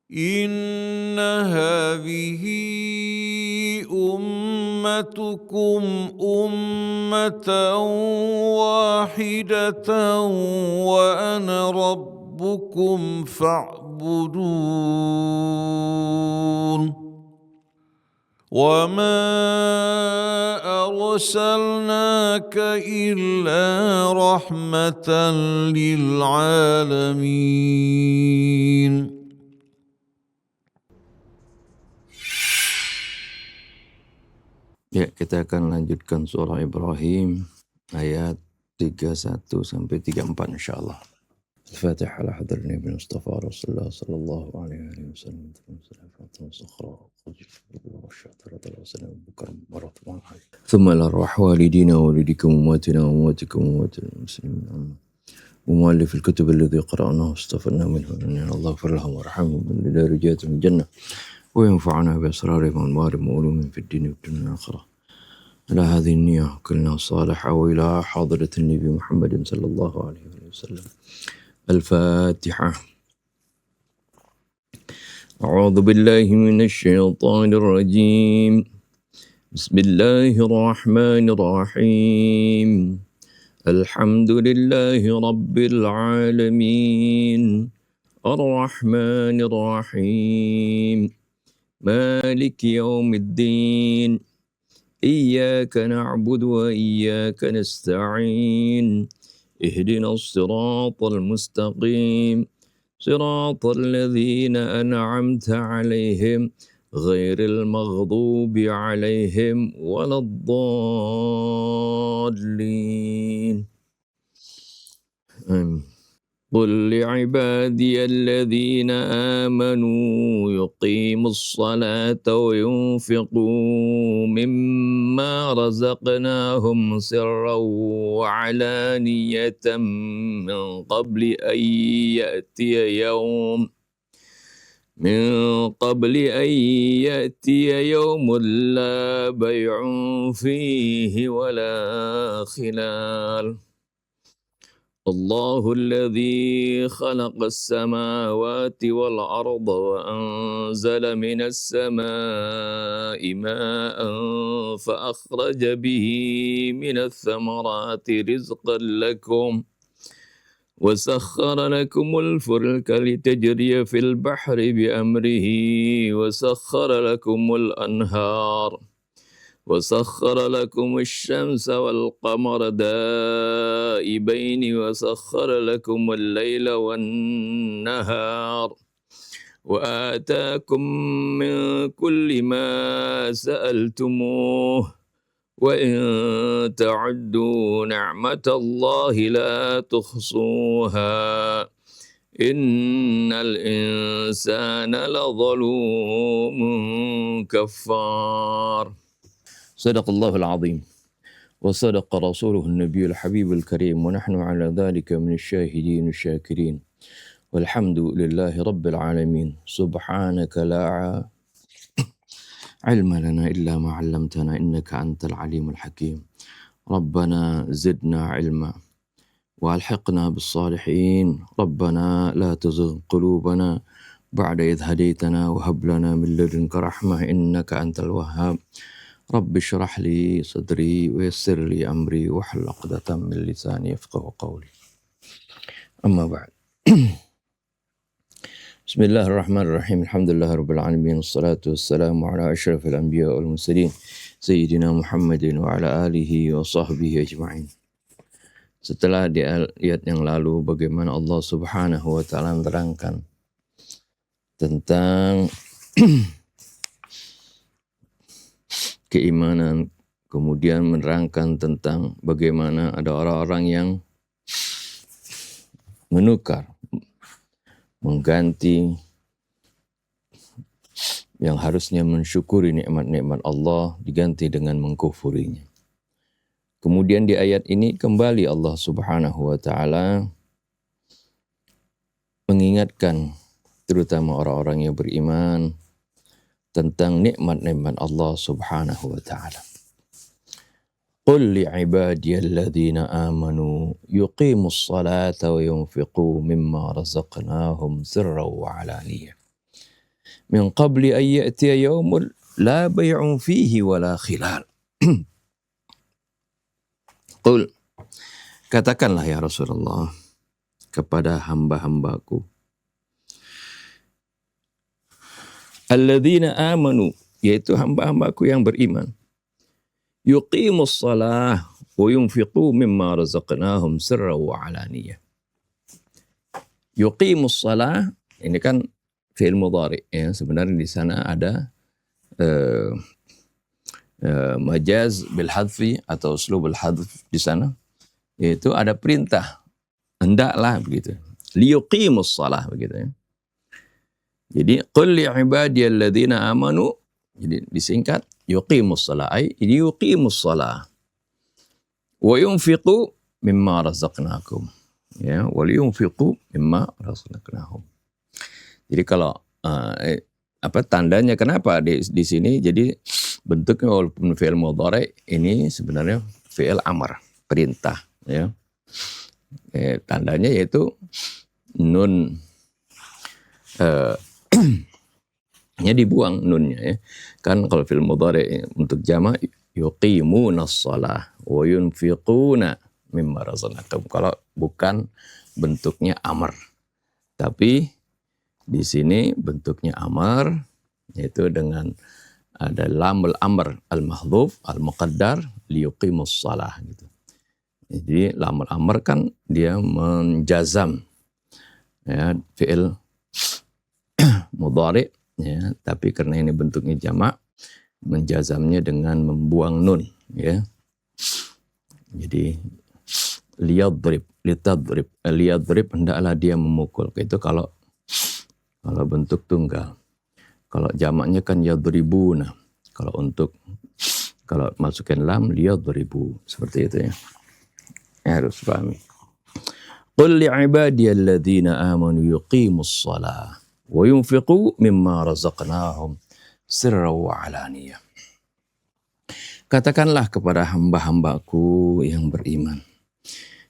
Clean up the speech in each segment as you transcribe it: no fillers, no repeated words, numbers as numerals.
إن هذه أمتكم أمة واحدة وأنا ربكم فاعبدون وما أرسلناك إلا رحمة للعالمين. Ya, kita akan lanjutkan surah Ibrahim ayat 31 sampai 34 insyaallah. Al-Fatihah ala hadrat Nabi Mustafa Rasulullah sallallahu alaihi wasallam. ثم الأرواح والدينا ووالديكم وأمواتنا وأمواتكم وأموات المسلمين ومؤلف الكتب الذي قرأناه واستغفرنا منه أن الله اغفر لهم وارحمهم من درجات من الجنة وينفعنا بأسرارهم وأنوارهم وعلومهم في الدين والدنيا والآخرة. على هذه النية كلنا صالحة وإلى حضرة النبي محمد صلى الله عليه وسلم. الفاتحة. أعوذ بالله من الشيطان الرجيم. بسم الله الرحمن الرحيم. الحمد لله رب العالمين الرحمن الرحيم مالك يوم الدين إياك نعبد وإياك نستعين اهدنا الصراط المستقيم صراط الذين أنعمت عليهم غير المغضوب عليهم ولا الضالين. آمين. قل لعبادي الذين آمنوا يقيموا الصلاة وينفقوا مما رزقناهم سرا وعلانية من قبل أن يأتي يوم لا بيع فيه ولا خلال. الله الذي خلق السماوات والأرض وأنزل من السماء ماء فأخرج به من الثمرات رزقا لكم وسخر لكم الفلك لتجري في البحر بأمره وسخر لكم الأنهار وسخر لكم الشمس والقمر دائبين وسخر لكم الليل والنهار وآتاكم من كل ما سألتموه وإن تعدوا نعمة الله لا تحصوها إن الإنسان لظلوم كفار. صدق الله العظيم وصدق رسوله النبي الحبيب الكريم ونحن على ذلك من الشاهدين الشاكرين والحمد لله رب العالمين. سبحانك لا علم لنا إلا ما علمتنا إنك أنت العليم الحكيم. ربنا زدنا علما وألحقنا بالصالحين. ربنا لا تزغ قلوبنا بعد إذ هديتنا وهب لنا من لدنك رحمة إنك أنت الوهاب. رب اشرح لي صدري ويسر لي أمري واحلل عقدة من لساني يفقهوا قولي. أما بعد. بسم الله الرحمن الرحيم. الحمد لله رب العالمين والصلاة والسلام على أشرف الأنبياء والمرسلين سيدنا محمد وعلى آله وصحبه أجمعين. Setelah di ayat yang lalu bagaimana Allah Subhanahu wa taala menerangkan tentang keimanan, kemudian menerangkan tentang bagaimana ada orang-orang yang menukar, mengganti yang harusnya mensyukuri nikmat-nikmat Allah diganti dengan mengkufurinya. Kemudian di ayat ini kembali Allah Subhanahu wa taala mengingatkan terutama orang-orang yang beriman tentang nikmat-nikmat Allah Subhanahu wa taala. Qul li'ibadiyalladzina amanu yuqimus salata wa yunfiqu mimma razaqnahum sirran wa alaniyah. min qabli an ya'tiya yaumul la bay'un fihi wala khilal. Qul, katakanlah ya Rasulullah kepada hamba-hambaku, alladzina amanu, yaitu hamba-hambaku yang beriman, yuqimus salah wa yunfiqu mimma razaqnahum sirra wa alaniyah. Yuqimus salah, ini kan fi'il mudhari, ya. Sebenarnya di sana ada majaz bil hadfi atau uslubul hadf di sana, yaitu ada perintah, hendaklah begitu. Liyuqimus salah begitu ya. Jadi qul li ibadiyalladzina amanu, jadi disingkat yuqimus salah, ay yuqimus salah wa yunfiqu mimma razaqnakum, ya, wa yunfiqu mimma razaqnahum. Jadi kalau apa tandanya kenapa di sini jadi bentuknya walaupun fi'il mudhari ini sebenarnya fi'il amr, perintah ya. Tandanya yaitu nun nya dibuang nunnya ya. Kan kalau fi'il mudhari untuk jamak yuqimunas shalah wa yunfiquna mimma razaqnakum. Kalau bukan bentuknya amr. Tapi di sini bentuknya amr, yaitu dengan ada lamul amr al-mahdhuf al-muqaddar liyuqimus shalah gitu. Jadi lamul amr kan dia menjazam ya fi'il mudhari ya, tapi karena ini bentuknya jamak menjazamnya dengan membuang nun ya. Jadi liyadrib, litadrib, liyadrib hendaklah dia memukul. Itu kalau bentuk tunggal. Kalau jamaknya kan yadribuna. Kalau masukin lam liyadribu, seperti itu ya. Harus pahami. Qul li'ibadiyalladzina amanu yuqimus shalah wa yunfiqu mimma razaqnahum sirra wa alaniyah. Katakanlah kepada hamba-hambaku yang beriman,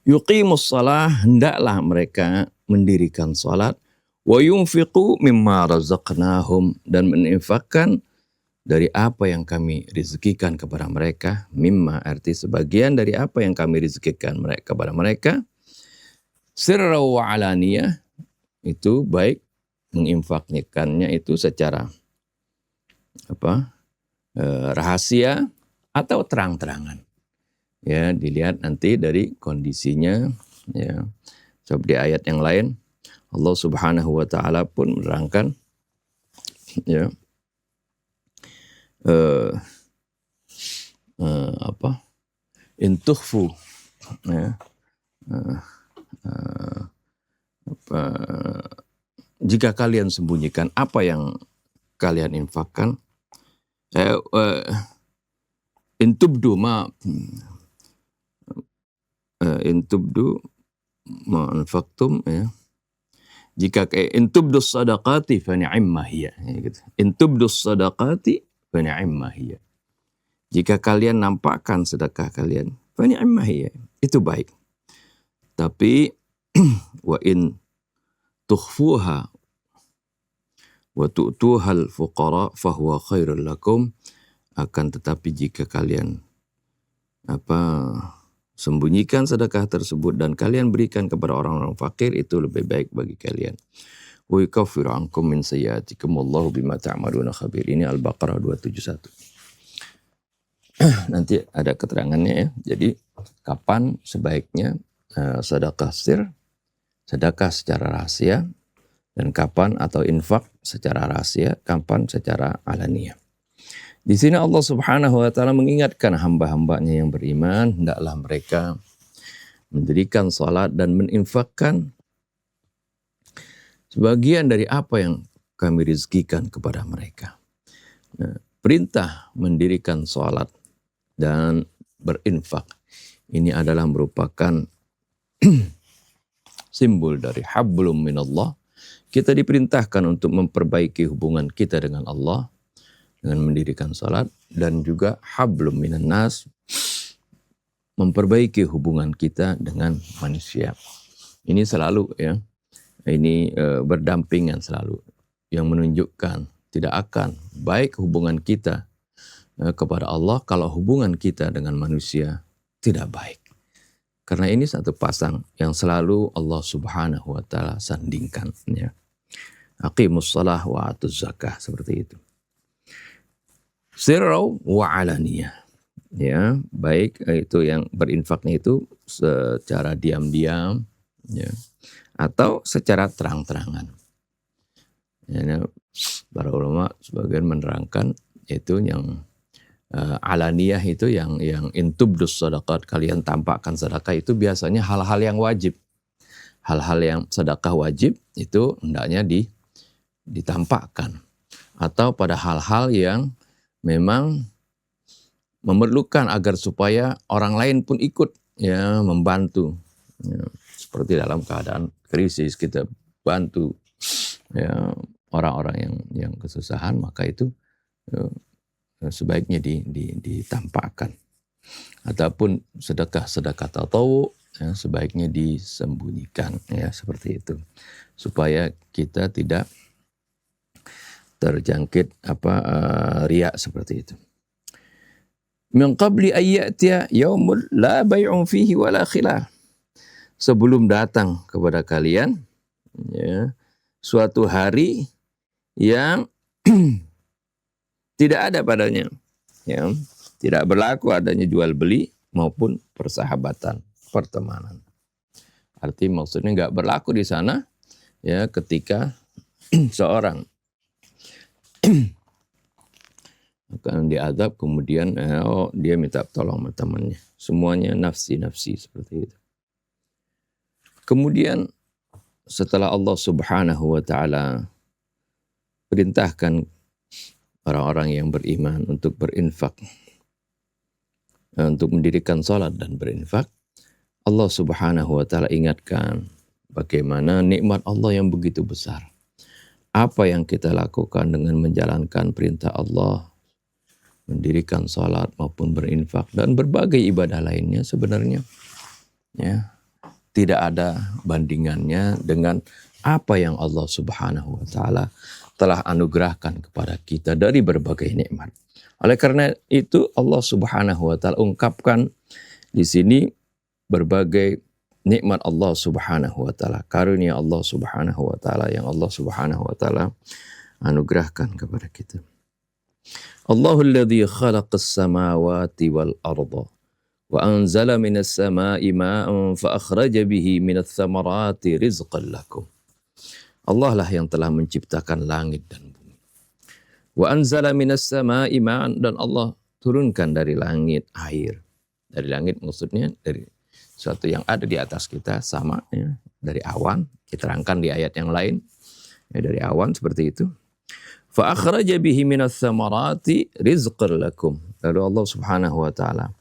yuqimus shalah, hendaklah mereka mendirikan salat, wa yunfiqu mimma razaqnahum, dan menginfakkan dari apa yang kami rezekikan kepada mereka. Mimma arti sebagian dari apa yang kami rezekikan kepada mereka. Sirra wa alaniyah, itu baik menginfakkannya itu secara rahasia atau terang-terangan. Ya, dilihat nanti dari kondisinya ya. Coba di ayat yang lain Allah Subhanahu wa taala pun menerangkan ya in tukhfu ya, jika kalian sembunyikan apa yang kalian infakkan, in tubdu ma anfaqtum ya. Jika in tubdus sadaqati fa ni'ma hiya gitu. In tubdus sadaqati fa ni'ma hiya. Jika kalian nampakkan sedekah kalian, fa ni'ma hiya, itu baik. Tapi wa in tukhfuha wa tu'tuhal fuqara fa huwa khairul lakum, akan tetapi jika kalian sembunyikan sedekah tersebut dan kalian berikan kepada orang-orang fakir, itu lebih baik bagi kalian. Wa yukaffiru ankum min sayyi'atikum wallahu bima ta'maluna khabir. Ini Al-Baqarah 271. Nanti ada keterangannya ya. Jadi kapan sebaiknya sedekah sir, sedekah secara rahasia, dan kapan atau infak secara rahasia, kapan secara alaniyah. Di sini Allah Subhanahu wa taala mengingatkan hamba-hambanya yang beriman, hendaklah mereka mendirikan salat dan menginfakkan sebagian dari apa yang kami rezekikan kepada mereka. Nah, perintah mendirikan salat dan berinfak ini adalah merupakan simbol dari hablum minallah. Kita diperintahkan untuk memperbaiki hubungan kita dengan Allah dengan mendirikan salat, dan juga hablum minan nas, memperbaiki hubungan kita dengan manusia. Ini selalu ya, ini berdampingan selalu, yang menunjukkan tidak akan baik hubungan kita kepada Allah kalau hubungan kita dengan manusia tidak baik. Karena ini satu pasang yang selalu Allah Subhanahu wa taala sandingkan, ya. Aqimus shalah wa atuz zakah, seperti itu. Sirrau wa alaniyah. Ya, baik itu yang berinfaknya itu secara diam-diam, ya, atau secara terang-terangan. Ya, para ulama sebagian menerangkan itu yang alaniyah itu yang intubdus sadaqat, kalian tampakkan sedekah itu biasanya hal-hal yang wajib. Hal-hal yang sedekah wajib itu hendaknya ditampakkan. Atau pada hal-hal yang memang memerlukan agar supaya orang lain pun ikut, ya, membantu. Ya, seperti dalam keadaan krisis kita bantu, ya, orang-orang yang kesusahan, maka itu sebaiknya ditampakkan. Ataupun sedekah tatawwu, ya, sebaiknya disembunyikan, ya, seperti itu, supaya kita tidak terjangkit riya seperti itu. Min qabli ayyatiya yaumul la bay'un fihi wala khilaf. Sebelum datang kepada kalian, ya, suatu hari yang tidak ada padanya, ya, tidak berlaku adanya jual beli maupun persahabatan, pertemanan. Arti maksudnya nggak berlaku di sana, ya, ketika seorang akan diazab kemudian dia minta tolong sama temannya. Semuanya nafsi-nafsi seperti itu. Kemudian setelah Allah Subhanahu wa taala perintahkan orang-orang yang beriman untuk berinfak, untuk mendirikan salat dan berinfak, Allah Subhanahu wa taala ingatkan bagaimana nikmat Allah yang begitu besar. Apa yang kita lakukan dengan menjalankan perintah Allah, mendirikan salat maupun berinfak dan berbagai ibadah lainnya sebenarnya, ya, tidak ada bandingannya dengan apa yang Allah Subhanahu wa taala telah anugerahkan kepada kita dari berbagai nikmat. Oleh karena itu Allah Subhanahu wa taala ungkapkan di sini berbagai nikmat Allah Subhanahu wa taala, karunia Allah Subhanahu wa taala yang Allah Subhanahu wa taala anugerahkan kepada kita. Allahul ladzi khalaqas samawati wal arda wa anzala minas samai ma'an fa akhraja bihi minats thamarati rizqan lakum. Allah lah yang telah menciptakan langit dan bumi. Wa anzala minas samai ma'an, dan Allah turunkan dari langit air. Dari langit maksudnya dari suatu yang ada di atas kita, sama, ya, dari awan, diterangkan di ayat yang lain, ya, dari awan seperti itu. Fa akhraja bihi minas thamarati rizqan lakum. Lalu Allah Subhanahu wa taala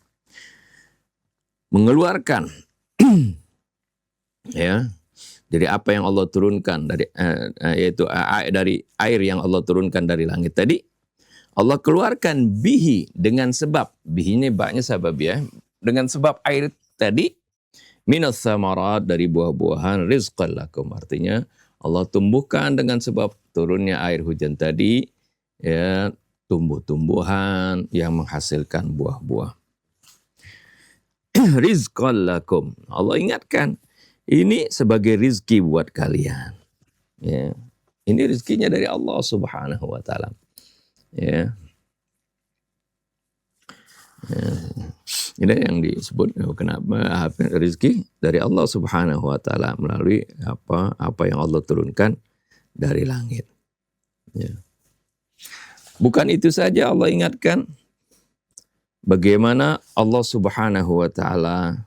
mengeluarkan ya, dari apa yang Allah turunkan dari yaitu dari air yang Allah turunkan dari langit tadi, Allah keluarkan bihi, dengan sebab, bihi ini baknya sabab, ya, dengan sebab air tadi, minas samarat, dari buah-buahan, rizqan lakum, artinya Allah tumbuhkan dengan sebab turunnya air hujan tadi, ya, tumbuh-tumbuhan yang menghasilkan buah-buah. Rizqan lakum, Allah ingatkan ini sebagai rizki buat kalian, ya. Ini rizkinya dari Allah Subhanahu wa taala, ya. Ini yang disebut kenapa rizki dari Allah Subhanahu wa taala melalui apa yang Allah turunkan dari langit, ya. Bukan itu saja, Allah ingatkan bagaimana Allah Subhanahu wa taala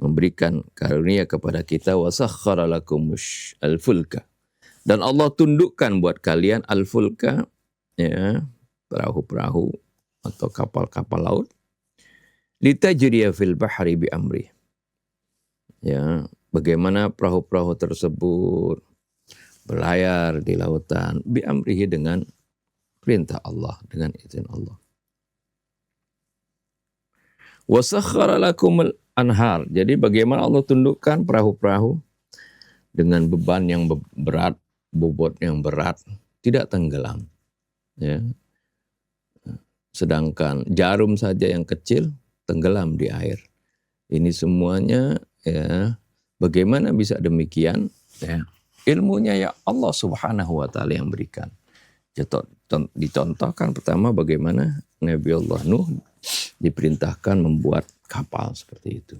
memberikan karunia kepada kita, wa sakhkhara lakumush al-fulka, dan Allah tundukkan buat kalian al-fulka, ya, perahu-perahu atau kapal-kapal laut, litajriya fil bahri bi amri, ya, bagaimana perahu-perahu tersebut berlayar di lautan bi amrihi, dengan perintah Allah, dengan izin Allah. Wa sakhkhara lakumul anhar, jadi bagaimana Allah tundukkan perahu-perahu dengan beban yang berat, bobot yang berat, tidak tenggelam, ya. Sedangkan jarum saja yang kecil tenggelam di air. Ini semuanya ya, bagaimana bisa demikian? Ya, ilmunya ya Allah Subhanahu wa taala yang berikan. Dicontohkan pertama bagaimana Nabi Allah Nuh diperintahkan membuat kapal seperti itu.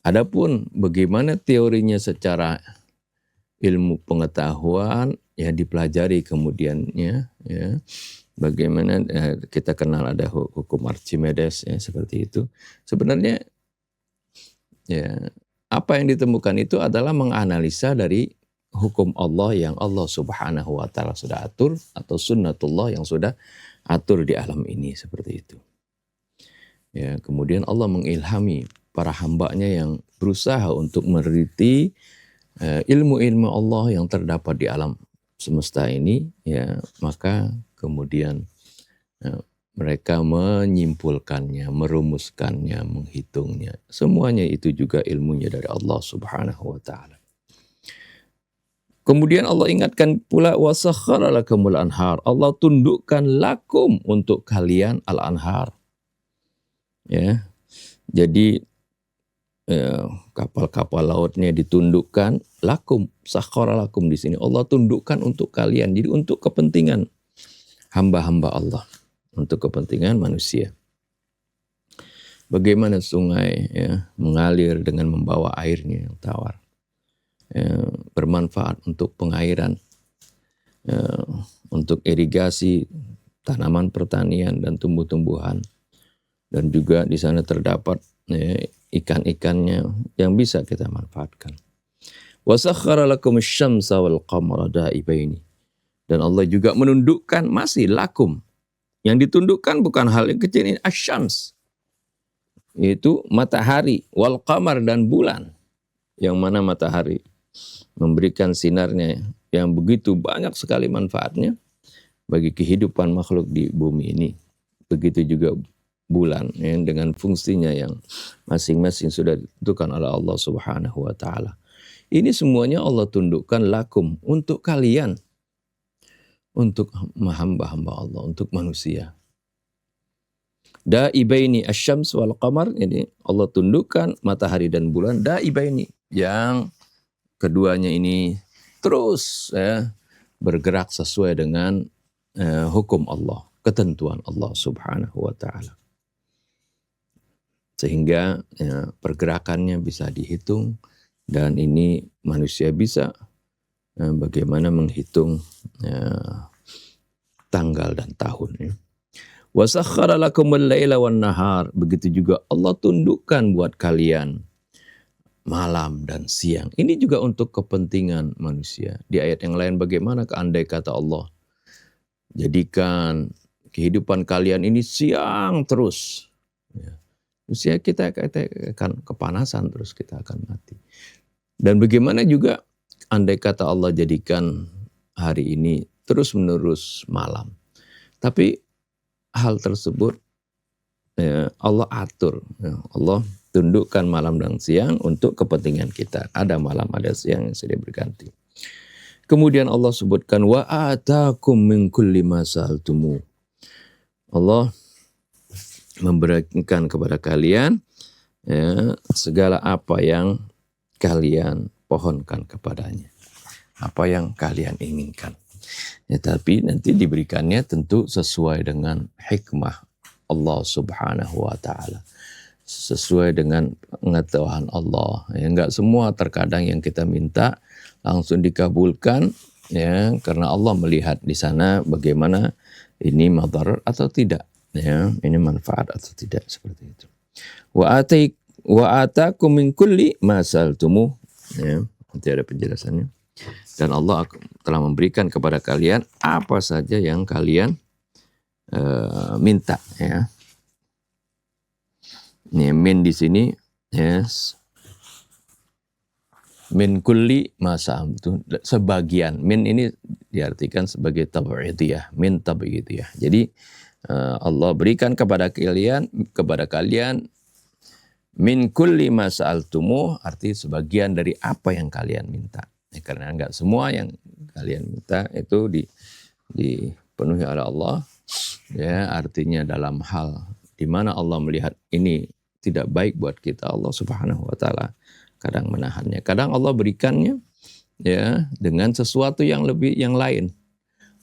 Adapun bagaimana teorinya secara ilmu pengetahuan ya dipelajari kemudiannya ya. Bagaimana kita kenal ada hukum Archimedes ya seperti itu. Sebenarnya ya apa yang ditemukan itu adalah menganalisa dari hukum Allah yang Allah Subhanahu wa taala sudah atur atau sunnatullah yang sudah atur di alam ini seperti itu. Ya, kemudian Allah mengilhami para hambanya yang berusaha untuk meneliti ilmu-ilmu Allah yang terdapat di alam semesta ini, ya maka kemudian mereka menyimpulkannya, merumuskannya, menghitungnya. Semuanya itu juga ilmunya dari Allah Subhanahu wa taala. Kemudian Allah ingatkan pula wasakhkhara lakumul anhar. Allah tundukkan lakum untuk kalian al-anhar. Ya. Jadi kapal-kapal lautnya ditundukkan lakum, sakhkhara lakum di sini. Allah tundukkan untuk kalian. Jadi untuk kepentingan hamba-hamba Allah, untuk kepentingan manusia. Bagaimana sungai ya, mengalir dengan membawa airnya yang tawar. Bermanfaat untuk pengairan, untuk irigasi tanaman pertanian dan tumbuh-tumbuhan. Dan juga di sana terdapat ikan-ikannya yang bisa kita manfaatkan. Wasakhkhara lakum asy-syamsa wal qamara da'ibaini. Dan Allah juga menundukkan masih lakum. Yang ditundukkan bukan hal yang kecil, ini asy-syams. Yaitu matahari, wal qamar dan bulan. Yang mana matahari memberikan sinarnya yang begitu banyak sekali manfaatnya bagi kehidupan makhluk di bumi ini. Begitu juga bulan ya, dengan fungsinya yang masing-masing sudah ditentukan oleh Allah Subhanahu wa taala. Ini semuanya Allah tundukkan lakum untuk kalian, untuk hamba-hamba Allah, untuk manusia. Da'ibaini asy-syams wal qamar, ini Allah tundukkan matahari dan bulan da'ibaini yang keduanya ini terus ya, bergerak sesuai dengan hukum Allah, ketentuan Allah Subhanahu wa taala. Sehingga ya, pergerakannya bisa dihitung dan ini manusia bisa bagaimana menghitung tanggal dan tahun. Ya. Wasakhkhara lakumul laila wan nahar. Begitu juga Allah tundukkan buat kalian malam dan siang. Ini juga untuk kepentingan manusia. Di ayat yang lain bagaimana andai kata Allah, jadikan kehidupan kalian ini siang terus. Ya. Usia kita akan kepanasan terus, kita akan mati. Dan bagaimana juga andai kata Allah jadikan hari ini terus menerus malam. Tapi hal tersebut ya, Allah atur. Ya, Allah tundukkan malam dan siang untuk kepentingan kita. Ada malam, ada siang yang sudah berganti. Kemudian Allah sebutkan wa atakum min kulli ma sa'altumu. Allah memberikan kepada kalian ya, segala apa yang kalian pohonkan kepadanya, apa yang kalian inginkan. Ya, tapi nanti diberikannya tentu sesuai dengan hikmah Allah Subhanahu wa taala, sesuai dengan pengetahuan Allah. Ya, enggak semua terkadang yang kita minta langsung dikabulkan ya, karena Allah melihat di sana bagaimana ini madharat atau tidak. Ya, ini manfaat atau tidak, seperti itu. Wa atakum min kulli ma sa'altumuh. Ya, nanti ada penjelasannya. Dan Allah telah memberikan kepada kalian apa saja yang kalian minta. Ya. Ini min di sini, yes. Min kulli ma sa'altum, sebagian. Min ini diartikan sebagai tab'idiyah, min tab'idiyah. Jadi Allah berikan kepada kalian min kulli ma sa'altumuh, arti sebagian dari apa yang kalian minta. Ya, karena enggak semua yang kalian minta itu dipenuhi oleh Allah, ya artinya dalam hal di mana Allah melihat ini tidak baik buat kita, Allah Subhanahu wa taala kadang menahannya. Kadang Allah berikannya ya dengan sesuatu yang lain.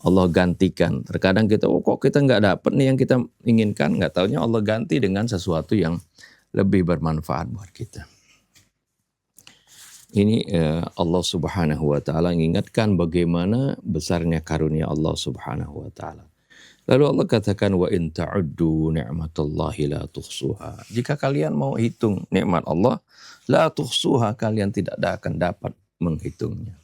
Allah gantikan. Terkadang kita, kok kita nggak dapat nih yang kita inginkan, nggak taunya Allah ganti dengan sesuatu yang lebih bermanfaat buat kita. Ini Allah Subhanahu wa taala mengingatkan bagaimana besarnya karunia Allah Subhanahu wa taala. Lalu Allah katakan, wa in ta'uddu ni'matallahi la tuhsuha. Jika kalian mau hitung nikmat Allah, la tuhsuha, kalian tidak akan dapat menghitungnya.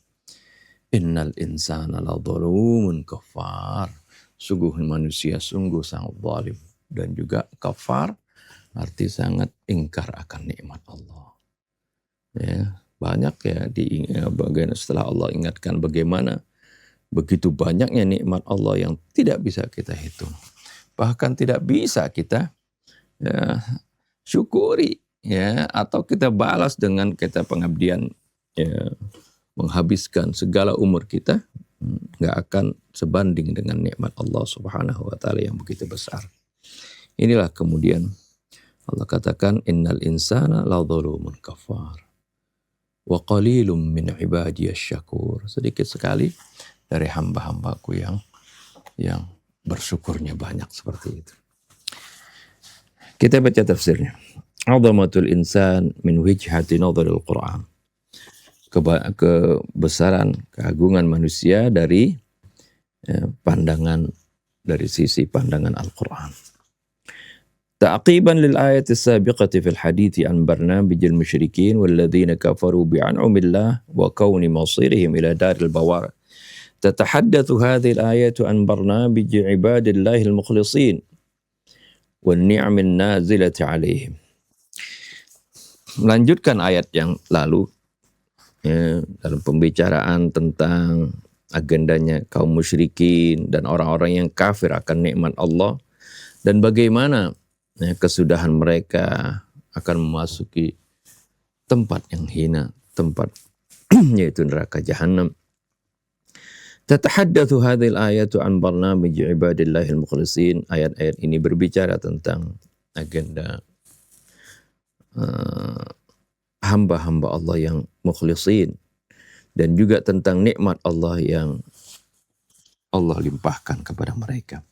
Innal insana la zalumun kafar. Sungguh manusia sungguh sangat zalim dan juga kafar, arti sangat ingkar akan nikmat Allah. Ya, banyak ya di bagian setelah Allah ingatkan bagaimana begitu banyaknya nikmat Allah yang tidak bisa kita hitung. Bahkan tidak bisa kita ya, syukuri ya, atau kita balas dengan kita pengabdian ya, menghabiskan segala umur kita, nggak akan sebanding dengan nikmat Allah Subhanahu wa taala yang begitu besar. Inilah kemudian Allah katakan, innal insana la zalumun kafar wa qalilum min ibadiyasy syakur. Sedikit sekali dari hamba-hambaku yang bersyukurnya banyak seperti itu. Kita baca tafsirnya. Azamatul insan min wijhati nadharil Qur'an. Kebesaran, keagungan manusia dari pandangan, dari sisi pandangan Al-Quran. Ta'qiban lil ayati sabiqati fil hadithi an barnamijil musyrikin walladzina kafaru bi'an'umillah wa kauni masirihim ila daril bawar. Tatahaddatsu hadhihi al-ayatu an barnamij ibadillahi al-mukhlisin wan ni'amin nazilati 'alaihim. Melanjutkan ayat yang lalu ya, dalam pembicaraan tentang agendanya kaum musyrikin dan orang-orang yang kafir akan nikmat Allah dan bagaimana ya, kesudahan mereka akan memasuki tempat yang hina, tempat yaitu neraka jahanam. Tatahaddatsu hadhil ayatu an barnamij ibadillahil mukhlisin. Ayat-ayat ini berbicara tentang agenda hamba-hamba Allah yang mukhlisin dan juga tentang nikmat Allah yang Allah limpahkan kepada mereka.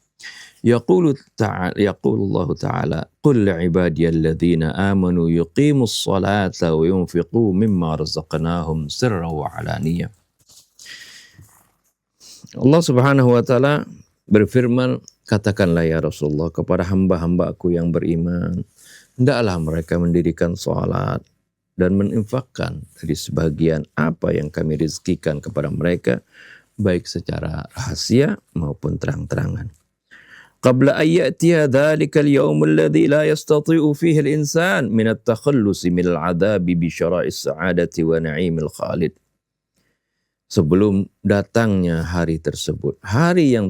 Yaqulu Allah Ta'ala, qul li'ibadiyalladzina amanu yuqimus salata wa yunfiqu mimma razaqnahum sirran wa alaniyah. Allah Subhanahu wa taala berfirman, katakanlah ya Rasulullah kepada hamba-hambaku yang beriman, hendaklah mereka mendirikan salat dan menginfakkan dari sebagian apa yang kami rezekikan kepada mereka, baik secara rahasia maupun terang-terangan. Qabla an ya'tiya dhalikal yawm alladhi la yastati'u fihi al-insan min at-takhallus min al-'adhabi bi syara'is sa'adati wa na'imil khalid. Sebelum datangnya hari tersebut, hari yang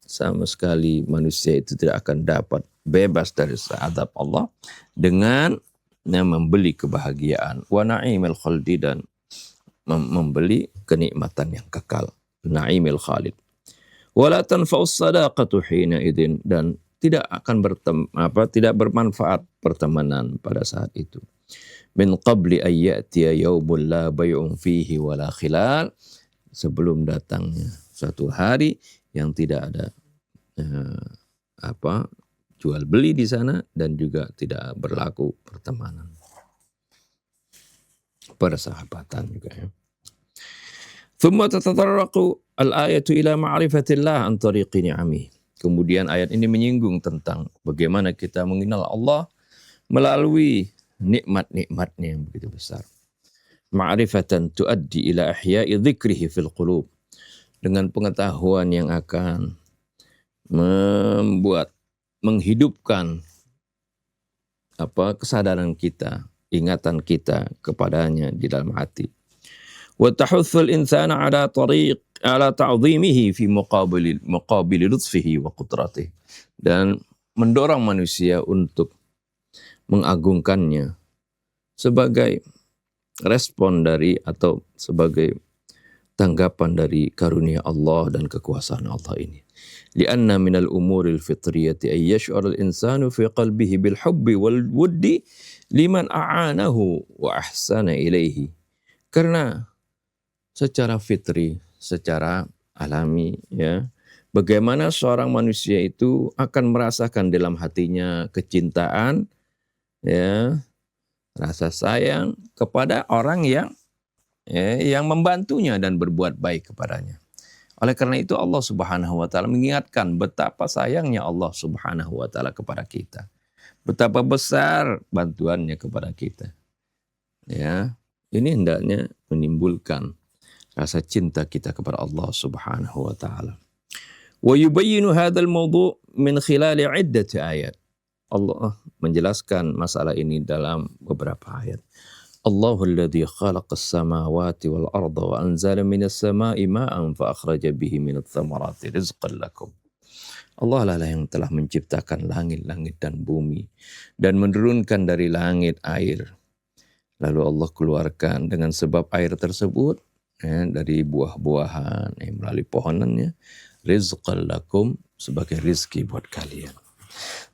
sama sekali manusia itu tidak akan dapat bebas dari azab Allah dengan membeli kebahagiaan wa na'imil khaldi, dan membeli kenikmatan yang kekal, na'imil khalid. Wala tanfa'us sadaqatu hina idzin, dan tidak akan tidak bermanfaat pertemanan pada saat itu. Min qabli an ya'tiya yaumun la bay'un fihi wala khilal, sebelum datangnya suatu hari yang tidak ada jual beli di sana dan juga tidak berlaku pertemanan, persahabatan juga ya. Thumma tatatarraqu al-ayatu ila ma'rifatillah an tariqi ni'ami. Kemudian ayat ini menyinggung tentang bagaimana kita mengenal Allah melalui nikmat-nikmatnya yang begitu besar. Ma'rifatan tuaddi ila ihya'i dzikrihi fil qulub. Dengan pengetahuan yang akan menghidupkan kesadaran kita, ingatan kita kepadanya di dalam hati. Wa tahuthul insana ala ta'zimihi fi muqabili lutfihi wa qudratihi. Dan mendorong manusia untuk mengagungkannya sebagai respon dari atau sebagai tanggapan dari karunia Allah dan kekuasaan Allah ini. Lianna minal umuril fitriyati ay yash'ur al-insanu fi qalbihi bil hubbi wal wuddi liman a'anahu wa ahsana ilaihi. Karena secara fitri, secara alami, ya, bagaimana seorang manusia itu akan merasakan dalam hatinya kecintaan, ya, rasa sayang kepada orang yang membantunya dan berbuat baik kepadanya. Oleh karena itu Allah Subhanahu wa taala mengingatkan betapa sayangnya Allah Subhanahu wa taala kepada kita. Betapa besar bantuannya kepada kita. Ya, ini hendaknya menimbulkan rasa cinta kita kepada Allah Subhanahu wa taala. Wa yubayyinu hadzal mawdu' min khilali 'iddati ayat. Allah menjelaskan masalah ini dalam beberapa ayat. Allahul ladzi khalaqas samawati wal arda wa anzala minas sama'i ma'an fa akhraja bihi minats thamarati rizqan lakum. Allah lah yang telah menciptakan langit-langit dan bumi dan menurunkan dari langit air. Lalu Allah keluarkan dengan sebab air tersebut, ya, dari buah-buahan melalui pohonannya, rizqan lakum, sebagai rizki buat kalian.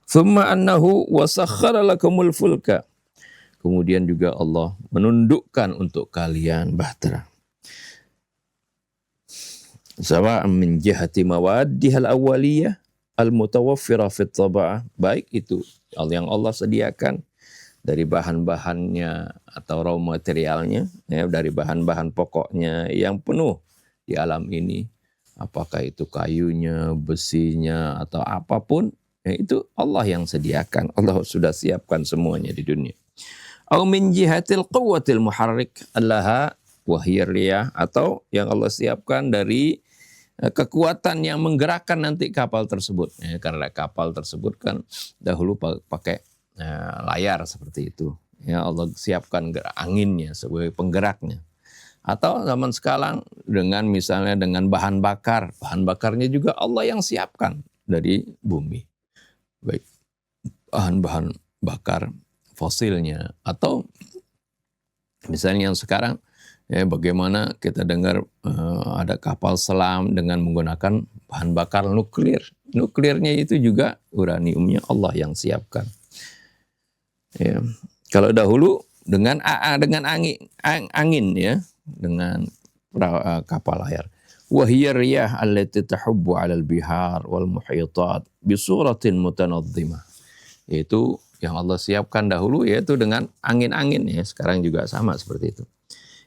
Thumma annahu wasakhkhara lakumul fulka. Kemudian juga Allah menundukkan untuk kalian bahtera. Sawa'an min jihati mawaddihal awwaliyah al-mutawaffira fit taba'ah. Baik itu yang Allah sediakan dari bahan-bahannya atau raw materialnya, ya, dari bahan-bahan pokoknya yang penuh di alam ini. Apakah itu kayunya, besinya, atau apapun, ya, itu Allah yang sediakan. Allah sudah siapkan semuanya di dunia. Au min jihatil quwwatil muharrik allaha wa hiya riyah, atau yang Allah siapkan dari kekuatan yang menggerakkan nanti kapal tersebut. Ya, karena kapal tersebut kan dahulu pakai layar seperti itu. Ya, Allah siapkan anginnya sebagai penggeraknya. Atau zaman sekarang misalnya dengan bahan bakar. Bahan bakarnya juga Allah yang siapkan dari bumi. Baik bahan-bahan bakar fosilnya, atau misalnya yang sekarang, ya, bagaimana kita dengar ada kapal selam dengan menggunakan bahan bakar nuklir. Nuklirnya itu juga uraniumnya Allah yang siapkan. Ya. Kalau dahulu dengan angin, ya, dengan kapal layar. Wahiyar riyah allati tahubbu 'alal bihar wal muhitat bi suratin mutanadhimah. Yaitu yang Allah siapkan dahulu, yaitu dengan angin-angin, ya, sekarang juga sama seperti itu.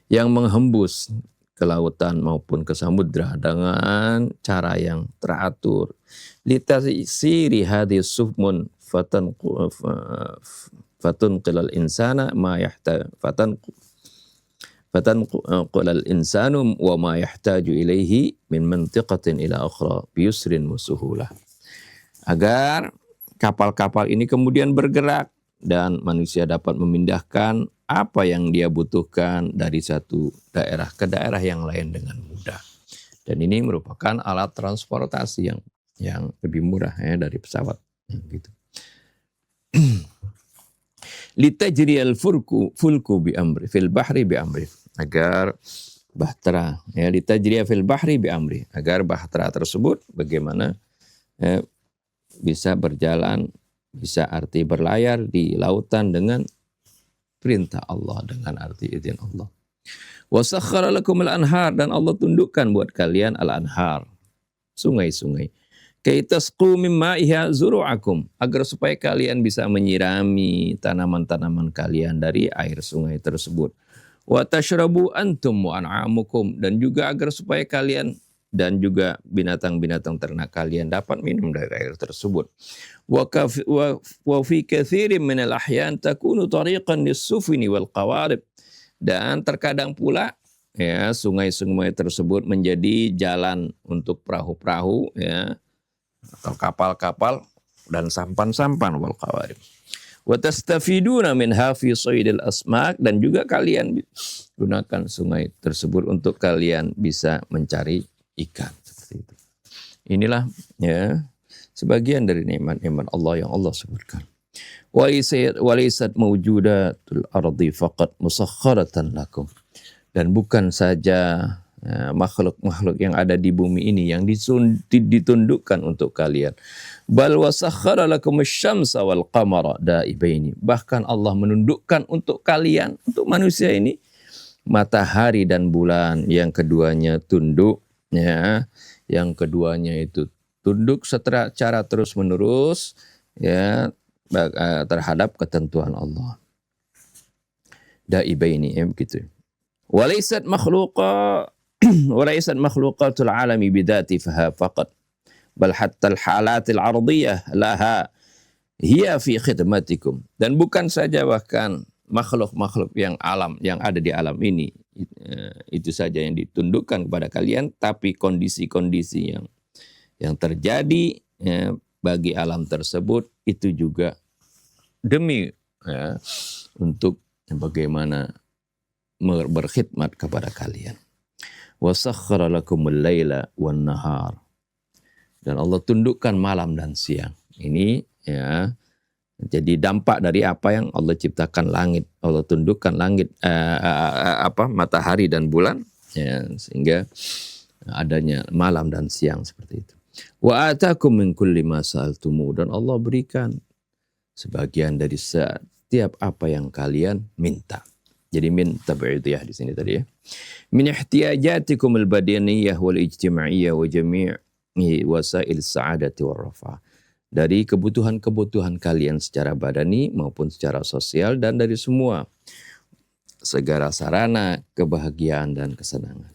Yang menghembus ke lautan maupun ke samudra dengan cara yang teratur. Litasiri hadis sufmun fatunqilal insana ma yahta fatanqilal insanu wa ma yahtaju ilaihi min mantiqatin ila ukhra bi yusrin wa suhulah. Agar kapal-kapal ini kemudian bergerak dan manusia dapat memindahkan apa yang dia butuhkan dari satu daerah ke daerah yang lain dengan mudah. Dan ini merupakan alat transportasi yang lebih murah, ya, dari pesawat, gitu. Litajriyal fulku bi amri fil bahri bi amri, agar bahtera, ya, litajriya fil bahri bi amri, agar bahtera tersebut bagaimana, bisa berjalan, bisa arti berlayar di lautan dengan perintah Allah, dengan arti izin Allah. Wasakhkhara lakumul anhar, dan Allah tundukkan buat kalian al-anhar, sungai-sungai. Kaitasqu mim ma'iha zuru'akum, agar supaya kalian bisa menyirami tanaman-tanaman kalian dari air sungai tersebut. Wa tashrabu antum wa an'amukum, dan juga agar supaya kalian dan juga binatang-binatang ternak kalian dapat minum dari air tersebut. Wa fi katsirin minal ahyan takunu tariqan lis-sufuni wal qawarib, dan terkadang pula, ya, sungai-sungai tersebut menjadi jalan untuk perahu-perahu, ya, atau kapal-kapal dan sampan-sampan wal qawarib. Wa tastafiduna minha fi shaydil asmak, dan juga kalian gunakan sungai tersebut untuk kalian bisa mencari ikan, seperti itu. Inilah, ya, sebagian dari nikmat-nikmat Allah yang Allah sebutkan. Walaysat mawjudatul ardi faqat musakhkharatan lakum, dan bukan saja makhluk-makhluk yang ada di bumi ini yang ditundukkan untuk kalian. Bal wasakhkhara lakumus syamsa wal qamara daibaini. Bahkan Allah menundukkan untuk kalian, untuk manusia ini, matahari dan bulan, yang keduanya tunduk, ya, yang keduanya itu tunduk secara terus menerus, ya, terhadap ketentuan Allah. Daibaini, begitu. Walaysat makhluqatul alami bidatiha faqat, bal hatta al-halatil ardiyah laha hiya fi khidmatikum. Dan bukan saja bahkan makhluk-makhluk yang ada di alam ini itu saja yang ditundukkan kepada kalian, tapi kondisi-kondisi yang terjadi bagi alam tersebut itu juga demi untuk bagaimana berkhidmat kepada kalian. Wasakhkhara lakumul laila wan nahar. Dan Allah tundukkan malam dan siang. Ini ya jadi dampak dari apa yang Allah ciptakan langit. Allah tundukkan langit matahari dan bulan, ya, sehingga adanya malam dan siang seperti itu. Wa atakum min kulli ma sa'altumu, dan Allah berikan sebagian dari setiap apa yang kalian minta. Jadi min tabi'idiyah di sini tadi, ya. Min ihtiyajatikum al-badaniyah wal ijtimaiyah wa jami' wasail sa'adati war rafa. Dari kebutuhan-kebutuhan kalian secara badani maupun secara sosial, dan dari semua segala sarana kebahagiaan dan kesenangan.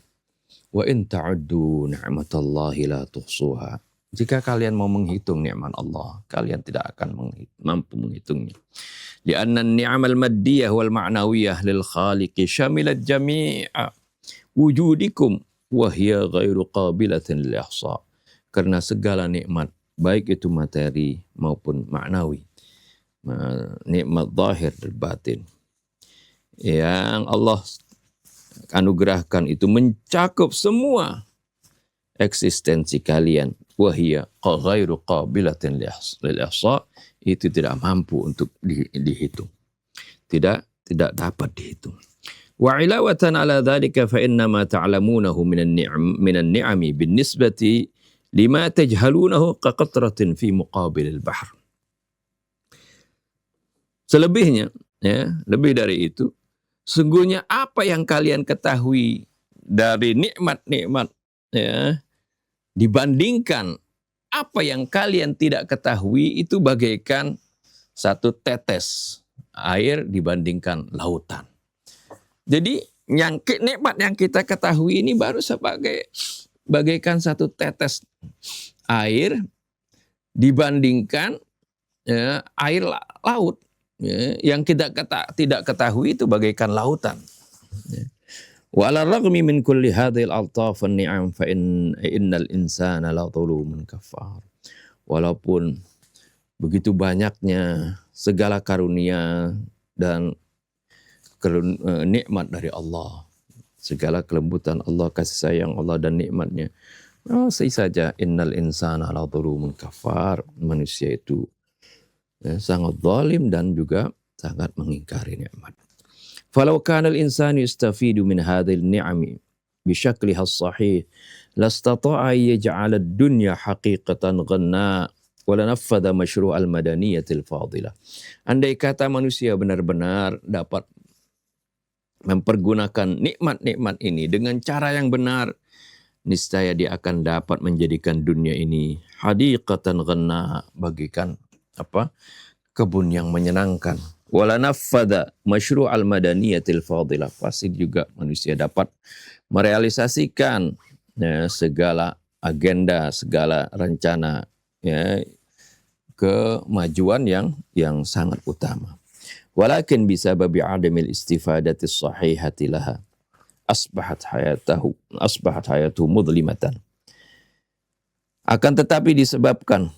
Wa in ta'uddu ni'matallahi la tuhsuha. Jika kalian mau menghitung nikmat Allah, kalian tidak akan mampu menghitungnya. Lianna an-ni'amal maddiyah wal ma'nawiyah lil khaliqi syamilat jami'a wujudikum wa hiya ghairu qabilatin lil ihsa. Karena segala nikmat, baik itu materi maupun maknawi, nikmat zahir dan batin, yang Allah anugerahkan itu mencakup semua eksistensi kalian. Wahia ghairu qabilatin lil ihsa, itu tidak mampu untuk dihitung, tidak dapat dihitung. Wa ilawatan ala dhalika fa inna ma ta'lamunahu minan ni'ami bin nisbati lima tajhalunahu ka qatratin fi muqabilil bahr. Selebihnya, ya, lebih dari itu, sungguhnya apa yang kalian ketahui dari nikmat-nikmat, ya, dibandingkan apa yang kalian tidak ketahui, itu bagaikan satu tetes air dibandingkan lautan. Jadi nikmat yang kita ketahui ini baru bagaikan satu tetes air dibandingkan air laut. Yang kita tidak ketahui itu bagaikan lautan. Wa ala ragmi min kulli hadhil altaf wan ni'am fa innal insana la zalumun kafar. Walaupun begitu banyaknya segala karunia dan nikmat dari Allah, segala kelembutan Allah, kasih sayang Allah dan nikmatnya, masih saja innal insana la zalumun kafar, manusia itu sangat zalim dan juga sangat mengingkari nikmat. Falau kana al-insanu yastafidu min hadhil ni'ami bi syakliha as-sahih lastata'a yaj'ala ad-dunya haqiqatan ghanna wa lanaffadha masyru' al-madaniyatil fadilah. Andai kata manusia benar-benar dapat mempergunakan nikmat-nikmat ini dengan cara yang benar, niscaya dia akan dapat menjadikan dunia ini hadiqatan ghanna, bagikan kebun yang menyenangkan. Wala naffadha masyru' al-madaniyatil fadilah. Pasti juga manusia dapat merealisasikan segala agenda, segala rencana, kemajuan yang sangat utama. Walakin bisababi adamil istifadati sahihati laha asbahat hayatuhu mudlimatan. Akan tetapi disebabkan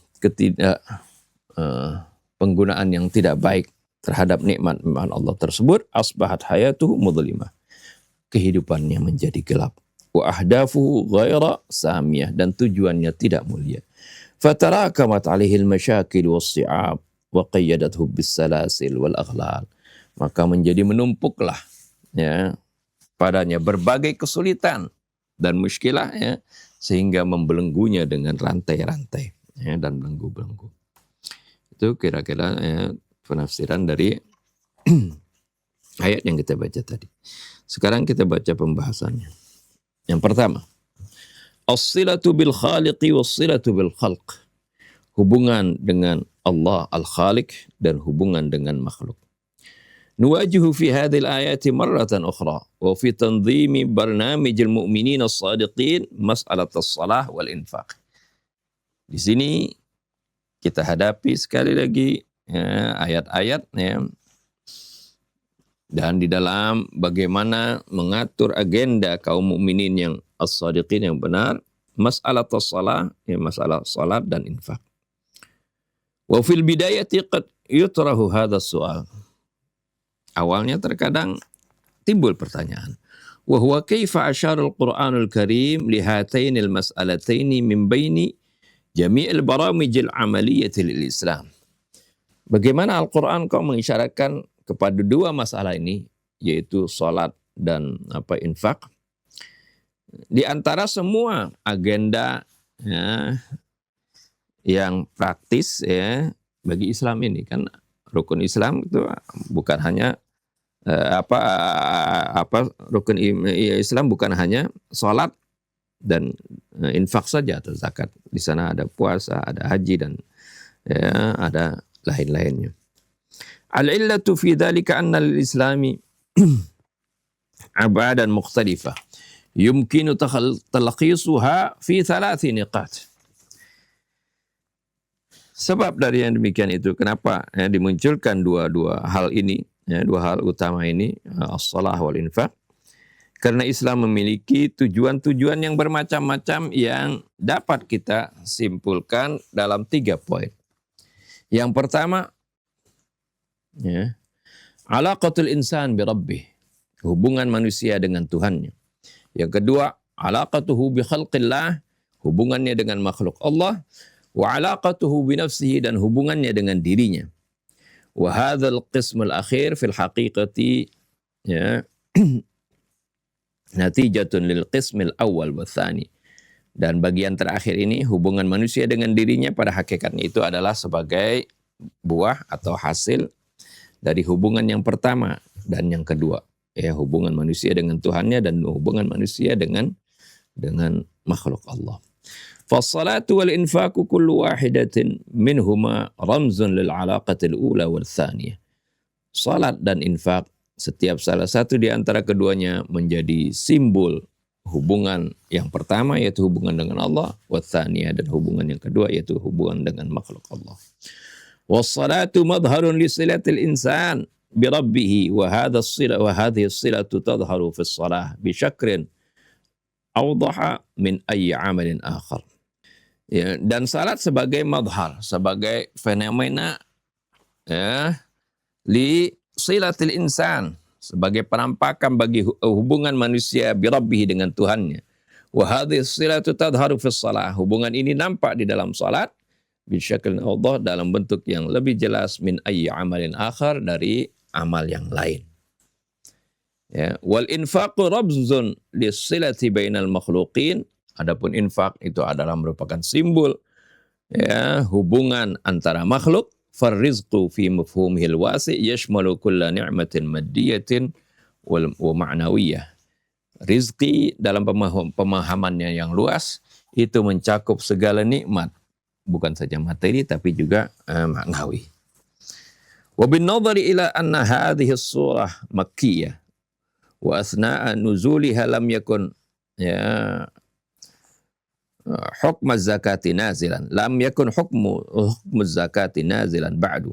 penggunaan yang tidak baik terhadap nikmat Allah tersebut, asbahat hayatuhu mudlimah, kehidupannya menjadi gelap. Wa ahdafuhu ghaira samiyah, dan tujuannya tidak mulia. Fatarakamat alaihi al-masyakil was-si'ab wa qayyadathu bis-salasil wal aghlal. Maka menjadi menumpuklah padanya berbagai kesulitan dan muskilah, ya, sehingga membelenggunya dengan rantai-rantai, ya, dan belenggu-belenggu. Itu kira-kira, ya, penafsiran dari ayat yang kita baca tadi. Sekarang kita baca pembahasannya. Yang pertama, as-silatu bil khaliqi was-silatu bil khalq. Hubungan dengan Allah al-Khaliq dan hubungan dengan makhluk. Nuwajihu fi hadhil ayati marratan ukhra wa fi tanzimi barnamijil mu'minin as-sadiqin mas'alat as-salah wal infaq. Di sini kita hadapi sekali lagi, ya, ayat-ayat, ya, dan di dalam bagaimana mengatur agenda kaum mukminin yang as-sadiqin, yang benar, mas'alat as-salah, ya, masalah salat dan infak. Wa fil bidayati qad yutrahu hadha as-su'al. Awalnya terkadang timbul pertanyaan. Wa huwa kaifa asyara al-Qur'anul Karim li hatainil mas'alataini min baini jami'il baramijil amaliyyati lil Islam. Bagaimana Al-Qur'an kok mengisyaratkan kepada dua masalah ini, yaitu salat dan infak, di antara semua agenda, ya, yang praktis, ya, bagi Islam ini. Kan rukun Islam itu bukan hanya rukun Islam bukan hanya salat dan infak saja atau zakat. Di sana ada puasa, ada haji, dan, ya, ada lain-lainnya. Al-illatu fi dzalika anna lil-islami abadan mukhtalifah yumkinu talqisuha fi thalathi niqat. Sebab dari yang demikian itu, kenapa, ya, dimunculkan dua hal ini, ya, dua hal utama ini, as-salah wal infaq, karena Islam memiliki tujuan-tujuan yang bermacam-macam yang dapat kita simpulkan dalam 3 poin. Yang pertama, ya, alaqatul insan bi rabbih, hubungan manusia dengan Tuhannya. Yang kedua, alaqatuhu bi khalqillah, hubungannya dengan makhluk Allah. Wa alaqatuhu bi nafsihi, dan hubungannya dengan dirinya. Wa hadzal qismul akhir fil haqiqati, ya, natijatun lil qismil awal wa tsani. Dan bagian terakhir ini, hubungan manusia dengan dirinya, pada hakikatnya itu adalah sebagai buah atau hasil dari hubungan yang pertama dan yang kedua, ya, hubungan manusia dengan Tuhannya dan hubungan manusia dengan makhluk Allah. Fassalatu wal infaku kullu wahidatin minhuma ramzun lil alaqatil ula wal thaniyah. Salat dan infak, setiap salah satu di antara keduanya menjadi simbol hubungan yang pertama, yaitu hubungan dengan Allah, wa thaniyah, dan hubungan yang kedua yaitu hubungan dengan makhluk Allah. Wassalatu madharun li silatil insan bi rabbih wa hadhihi as-silatu tadhharu fi as-salah bi syakrin awdaha min ayyi amalin akhar. Ya, dan salat sebagai madhar, sebagai fenomena, ya, li silatil insan, sebagai penampakan bagi hubungan manusia bi rabbih, dengan Tuhannya. Wa hadhihi silatu tadharu fi shalah, hubungan ini nampak di dalam salat bi syaklin awdah, dalam bentuk yang lebih jelas min ayyi amalin akhar, dari amal yang lain. Ya, wal infaqu rabzun lis silati bainal makhluqin. Adapun infak itu adalah merupakan simbol, ya, hubungan antara makhluk. Farrizqu fi mafhumihil wasi' yashmalu kulla ni'matin maddiyatin wa ma'nawiyah. Rizki dalam pemahamannya yang luas itu mencakup segala nikmat, bukan saja materi tapi juga maknawi. Wa bin nadhari ila anna hadhihi as-surah makkiyah wa asna'a nuzuliha lam yakun, ya, hukm az-zakati nazilan, lam yakun hukmu az-zakati nazilan ba'du.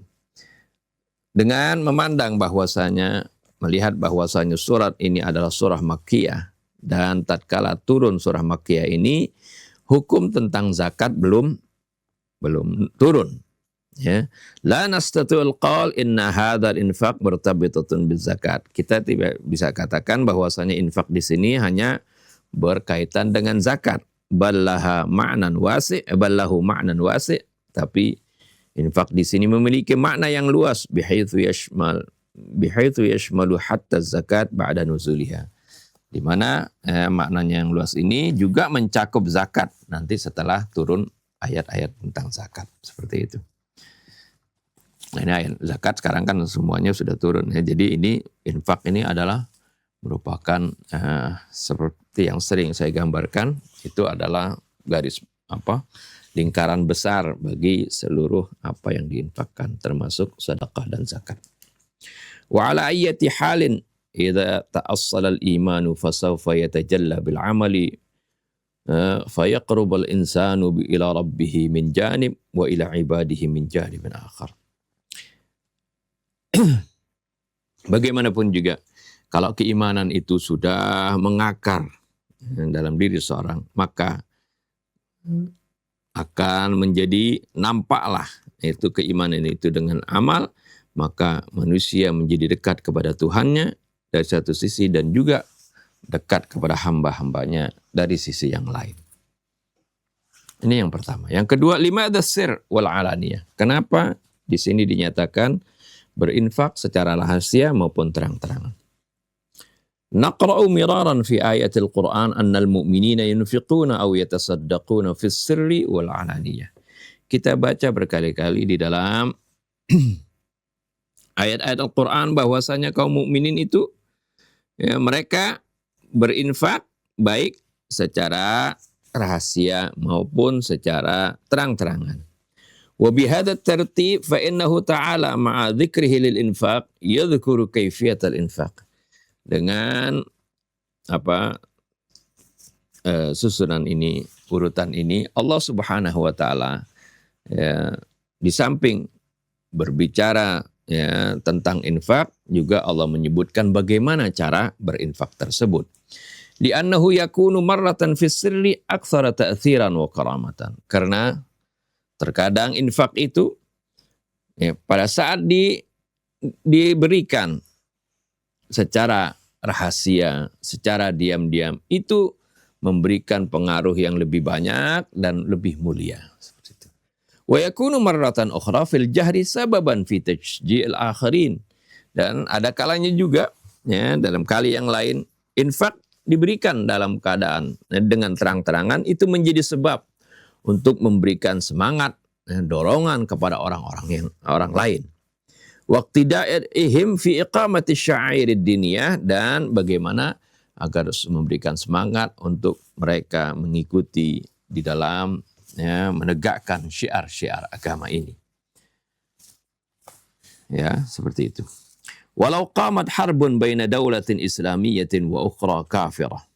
Dengan memandang bahwasanya, melihat bahwasanya surat ini adalah surah Makkiyah, dan tatkala turun surah Makkiyah ini, hukum tentang zakat belum turun, ya. La nastati'ul qaul inna hadzal infaq murtabitatun bizakat. Kita tidak bisa katakan bahwasanya infak di sini hanya berkaitan dengan zakat. Ballahu ma'nan wasi', tapi infak di sini memiliki makna yang luas, bihaitsu yashmalu hatta zakat ba'da nuzuliha. Di mana maknanya yang luas ini juga mencakup zakat nanti setelah turun ayat-ayat tentang zakat seperti itu. Nah, ini ayat zakat sekarang kan semuanya sudah turun ya. Jadi ini infak ini adalah merupakan seperti yang sering saya gambarkan, itu adalah garis lingkaran besar bagi seluruh apa yang diinfakkan termasuk sedekah dan zakat. Wa ala ayyati halin idza ta'assala al-imanu fasawfa yatajalla bil amali fayaqrub al-insanu ila rabbih min janib wa ila ibadihi min janibin akhar. Bagaimanapun juga kalau keimanan itu sudah mengakar dalam diri seorang, maka akan menjadi nampaklah itu keimanan itu dengan amal, maka manusia menjadi dekat kepada Tuhannya dari satu sisi dan juga dekat kepada hamba-hambanya dari sisi yang lain. Ini yang pertama. Yang kedua, limadha sir wal alaniyah. Kenapa di sini dinyatakan berinfak secara rahasia maupun terang-terangan? Naqra'u miraran fi ayatil Qur'an annal mu'minina yunfiquna aw yatasaddaquna fis sirri wal alaniyah. Kita baca berkali-kali di dalam ayat-ayat Al-Qur'an bahwasanya kaum mukminin itu ya, mereka berinfak baik secara rahasia maupun secara terang-terangan. Wa bihadza tartib fa innahu ta'ala ma'a dzikrihi lil infaq yadhkuru kayfiyatal infaq. Dengan susunan ini, urutan ini, Allah Subhanahu wa taala ya, di samping berbicara ya tentang infak, juga Allah menyebutkan bagaimana cara berinfak tersebut. Li'annahu yakunu marratan fis sirri aktsara ta'tsiran wa karamatan. Karena terkadang infak itu ya, pada saat diberikan secara rahasia, secara diam-diam, itu memberikan pengaruh yang lebih banyak dan lebih mulia. Seperti itu. Wa yakunu marratan ukhra fil jahri sababan fi tajji'il akharin. Dan ada kalanya juga ya, dalam kali yang lain infak diberikan dalam keadaan dengan terang-terangan, itu menjadi sebab untuk memberikan semangat dan dorongan kepada orang lain. Waqtida'ihim fi iqamati sya'airid diniyah, dan bagaimana agar memberikan semangat untuk mereka mengikuti di dalam ya, menegakkan syiar-syiar agama ini. Ya, seperti itu. Walau qamat harbun baina daulatin islamiyatin wa ukhra kafirah.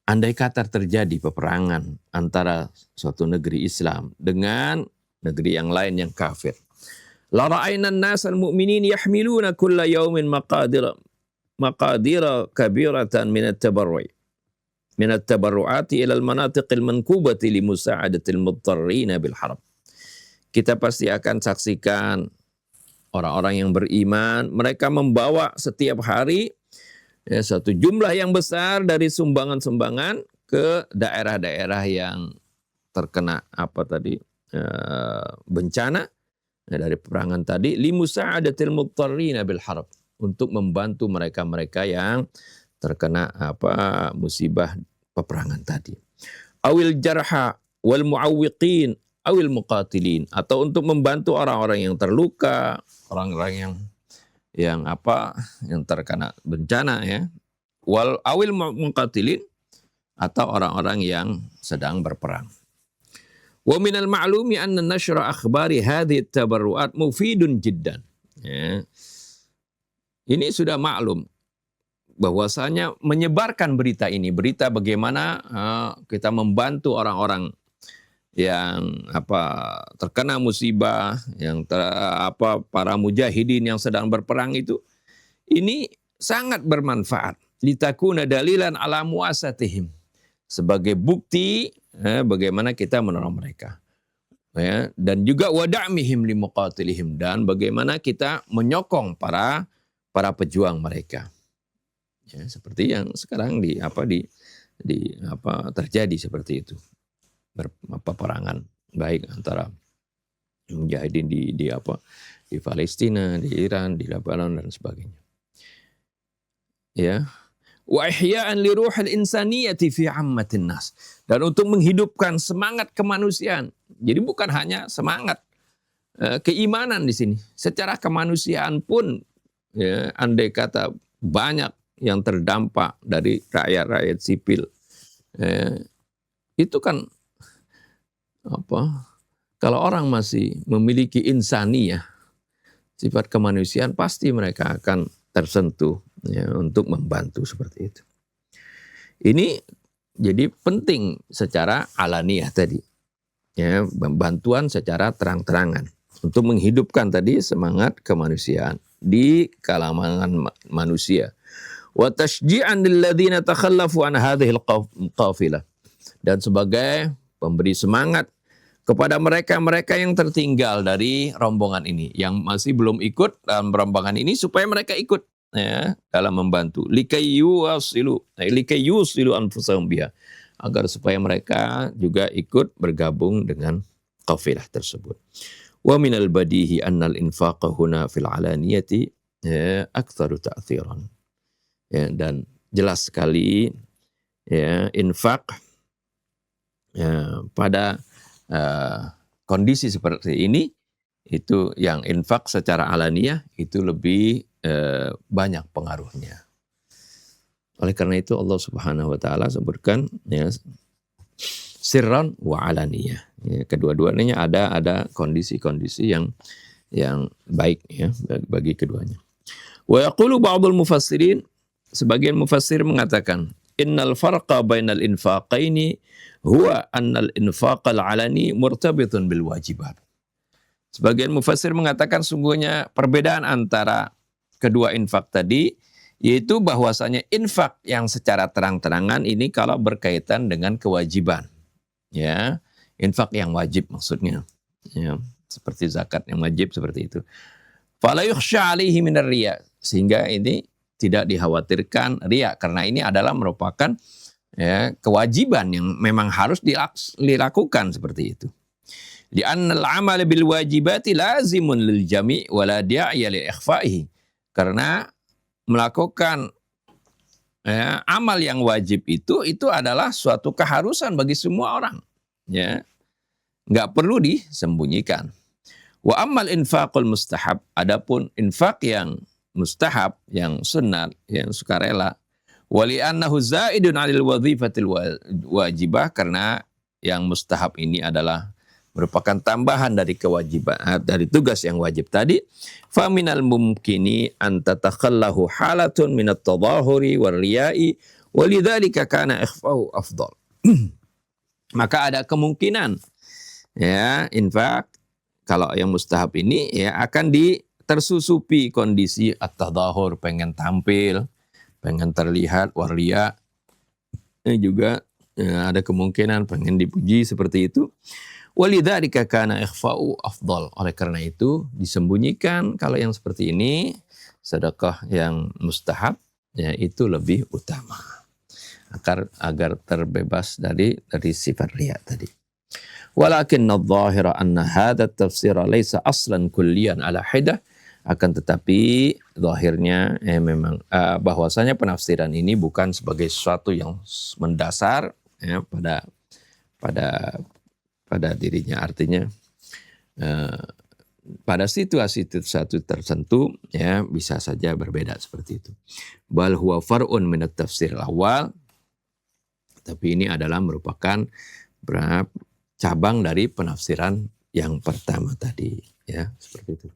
Andai kata terjadi peperangan antara suatu negeri Islam dengan negeri yang lain yang kafir. La ra'ayna an-nas al-mu'minin yahmiluna kulla yawmin maqadira kabiratan min at-tabarru'ati ila al-manatiq al-mankubati li musa'adati al-mudtarrin bil harb. Kita pasti akan saksikan orang-orang yang beriman, mereka membawa setiap hari ya, satu jumlah yang besar dari sumbangan-sumbangan ke daerah-daerah yang terkena bencana dari peperangan tadi, limusa'adatil mudtarrina bil harb, untuk membantu mereka-mereka yang terkena musibah peperangan tadi. Awil jarha wal mu'awwiqin awil muqatilin, atau untuk membantu orang-orang yang terluka, orang-orang yang terkena bencana ya. Wal awil muqatilin, atau orang-orang yang sedang berperang. Wa minal ma'lumi anna nashra akhbari hadhihi at-tabarru'at mufidun jiddan. Ya. Ini sudah maklum bahwasanya menyebarkan berita ini, berita bagaimana kita membantu orang-orang yang terkena musibah, yang para mujahidin yang sedang berperang itu, ini sangat bermanfaat. Litakuna dalilan ala muasatihim, sebagai bukti bagaimana kita menolong mereka. Ya, dan juga wada'mihim limuqatilihim, dan bagaimana kita menyokong para pejuang mereka. Ya, seperti yang sekarang terjadi seperti itu. Peperangan baik antara mujahidin di Palestina, di Iran, di Lebanon dan sebagainya. Ya. wa ihya'an li ruhil insaniyati fi ammatin nas, dan untuk menghidupkan semangat kemanusiaan. Jadi bukan hanya semangat keimanan di sini, secara kemanusiaan pun ya, andai kata banyak yang terdampak dari rakyat-rakyat sipil, itu kan kalau orang masih memiliki insaniyah, sifat kemanusiaan, pasti mereka akan tersentuh ya, untuk membantu seperti itu. Ini jadi penting secara alaniah tadi, ya, bantuan secara terang-terangan untuk menghidupkan tadi semangat kemanusiaan di kalangan manusia. Wa tashji'an lil ladzina takhallafu an hadhihi al-qafilah, dan sebagai pemberi semangat kepada mereka-mereka yang tertinggal dari rombongan ini, yang masih belum ikut dalam rombongan ini, supaya mereka ikut ya, dalam membantu. Likayyu anfusahum biha, agar supaya mereka juga ikut bergabung dengan qafilah tersebut. Wa minal badihi annal infaqa huna fil alaniyati aktsaru ta'thiran. Ya, dan jelas sekali ya, infak ya, pada kondisi seperti ini, itu yang infak secara alaniyah itu lebih banyak pengaruhnya. Oleh karena itu Allah Subhanahu wa taala sebutkan ya, sirran wa alaniyah. Ya, kedua-duanya ada kondisi-kondisi yang baik ya bagi keduanya. Wa yaqulu ba'dul mufassirin, sebagian mufassir mengatakan, innal farqa bainal infaqaini huwa annal infaqal alani murtabitun bil wajibat. Sebagian mufassir mengatakan sungguhnya perbedaan antara kedua infak tadi, yaitu bahwasanya infak yang secara terang-terangan ini kalau berkaitan dengan kewajiban. Ya, infak yang wajib maksudnya. Ya, seperti zakat yang wajib seperti itu. Fala yukhsha alaihi minar riya, sehingga ini tidak dikhawatirkan riya, karena ini adalah merupakan ya, kewajiban yang memang harus dilakukan seperti itu. Li'annal amal bil wajibati lazimun lil jami' wa la da'iya li ikhfa'ihi. Karena melakukan ya, amal yang wajib itu adalah suatu keharusan bagi semua orang. Ya, nggak perlu disembunyikan. Wa ammal infaqul mustahab, adapun infak yang mustahab, yang sunat, yang sukarela, wali annahu zaidun 'alil wadhifatil wajibah, karena yang mustahab ini adalah merupakan tambahan dari kewajiban, dari tugas yang wajib tadi. Fa minal mumkini an tatakhallahu halatun minat tadahuri war riya'i walidzalika kana ikhfa'u afdal. Maka ada kemungkinan ya, infak kalau yang mustahab ini ya akan tersusupi kondisi at-tadahur, pengen tampil, pengen terlihat, waria, juga ya, ada kemungkinan pengen dipuji seperti itu. Walidzalika kana ikhfa'u afdal. Oleh karena itu disembunyikan kalau yang seperti ini, sedekah yang mustahab ya itu lebih utama. Agar terbebas dari sifat riya tadi. Walakin adh-dhahira anna hadha at-tafsira laysa aslan kulliyan ala hidah. Akan tetapi zahirnya memang bahwasanya penafsiran ini bukan sebagai sesuatu yang mendasar ya, pada dirinya, artinya pada situasi tertentu ya bisa saja berbeda seperti itu. Bal huwa far'un min at-tafsir awal, tapi ini adalah merupakan cabang dari penafsiran yang pertama tadi ya, seperti itu.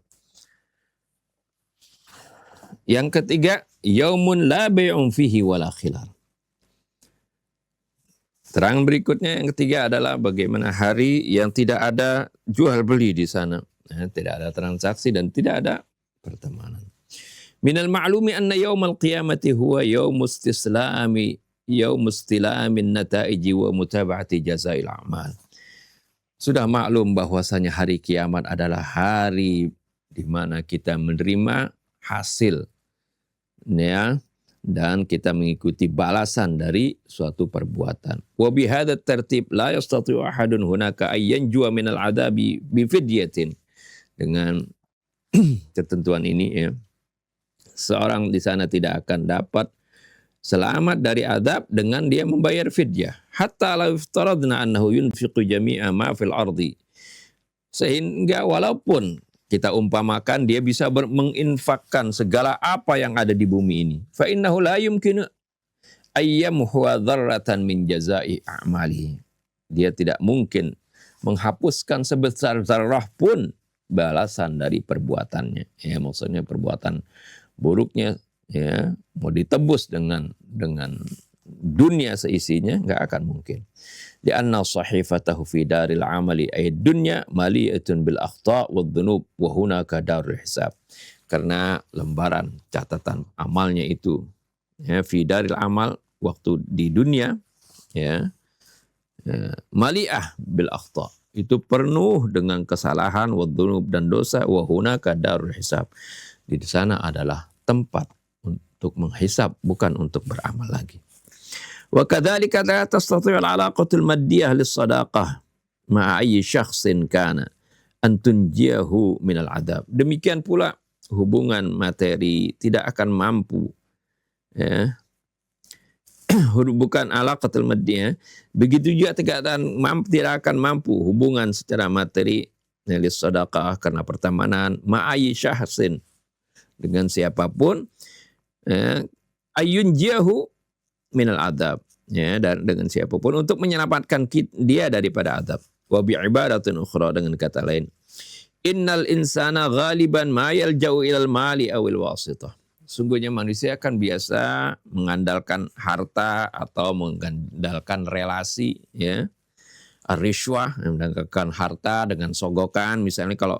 Yang ketiga, yaumun la bai'un fihi wala khilal. Terang berikutnya yang ketiga adalah bagaimana hari yang tidak ada jual beli di sana, ya, tidak ada transaksi dan tidak ada pertemanan. Minal ma'lumi anna yaumal qiyamati huwa yaumustilami nataiji wa mutaba'ati jazail a'mal. Sudah maklum bahwasanya hari kiamat adalah hari di mana kita menerima hasil ya, dan kita mengikuti balasan dari suatu perbuatan. Wa bihadza tertib la yastati'u ahadun hunaka ayyan jua minal adabi bi fidyatin. Dengan ketentuan ini ya, seorang di sana tidak akan dapat selamat dari azab dengan dia membayar fidyah. Hatta la yuftaradna annahu yunfiqu jami'a ma fil ardi. Sehingga walaupun kita umpamakan dia bisa menginfakkan segala apa yang ada di bumi ini. Fa innahu la yumkinu ayyamhu dzarratan min jazai a'mali. Dia tidak mungkin menghapuskan sebesar zarrah pun balasan dari perbuatannya. Ya, maksudnya perbuatan buruknya ya mau ditebus dengan dunia seisinya nggak akan mungkin. Lianna sahifatahu fi daril amali ay dunya mali'atun bil akhta' wad dhunub wa hunaka darul hisab. Karena lembaran catatan amalnya itu ya fi daril amal waktu di dunia ya, mali'ah bil akhta', itu penuh dengan kesalahan wad dhunub dan dosa, wa hunaka darul hisab. Di sana adalah tempat untuk menghisab, bukan untuk beramal lagi. Wa kadzalika la tastati'u al-'alaqatu al-maddiyah lis-shadaqah ma'a ayyi syakhsin kana an tunjiyahu min al-'adab. Demikian pula hubungan materi tidak akan mampu ya. Bukan alaqatul maddiyah, begitu juga tidak akan mampu hubungan secara materi lis-shadaqah karena pertemanan ma'a ayyi syakhsin dengan siapapun ayunjiyahu minal adab ya, dan dengan siapapun untuk menyelamatkan dia daripada adab. Wa bi ibaratin ukhra, dengan kata lain, innal insana ghaliban ma yalja'u ilal mali awil wasitah. Sungguhnya manusia akan biasa mengandalkan harta atau mengandalkan relasi ya. Ar-rishwah, mengandalkan harta dengan sogokan, misalnya kalau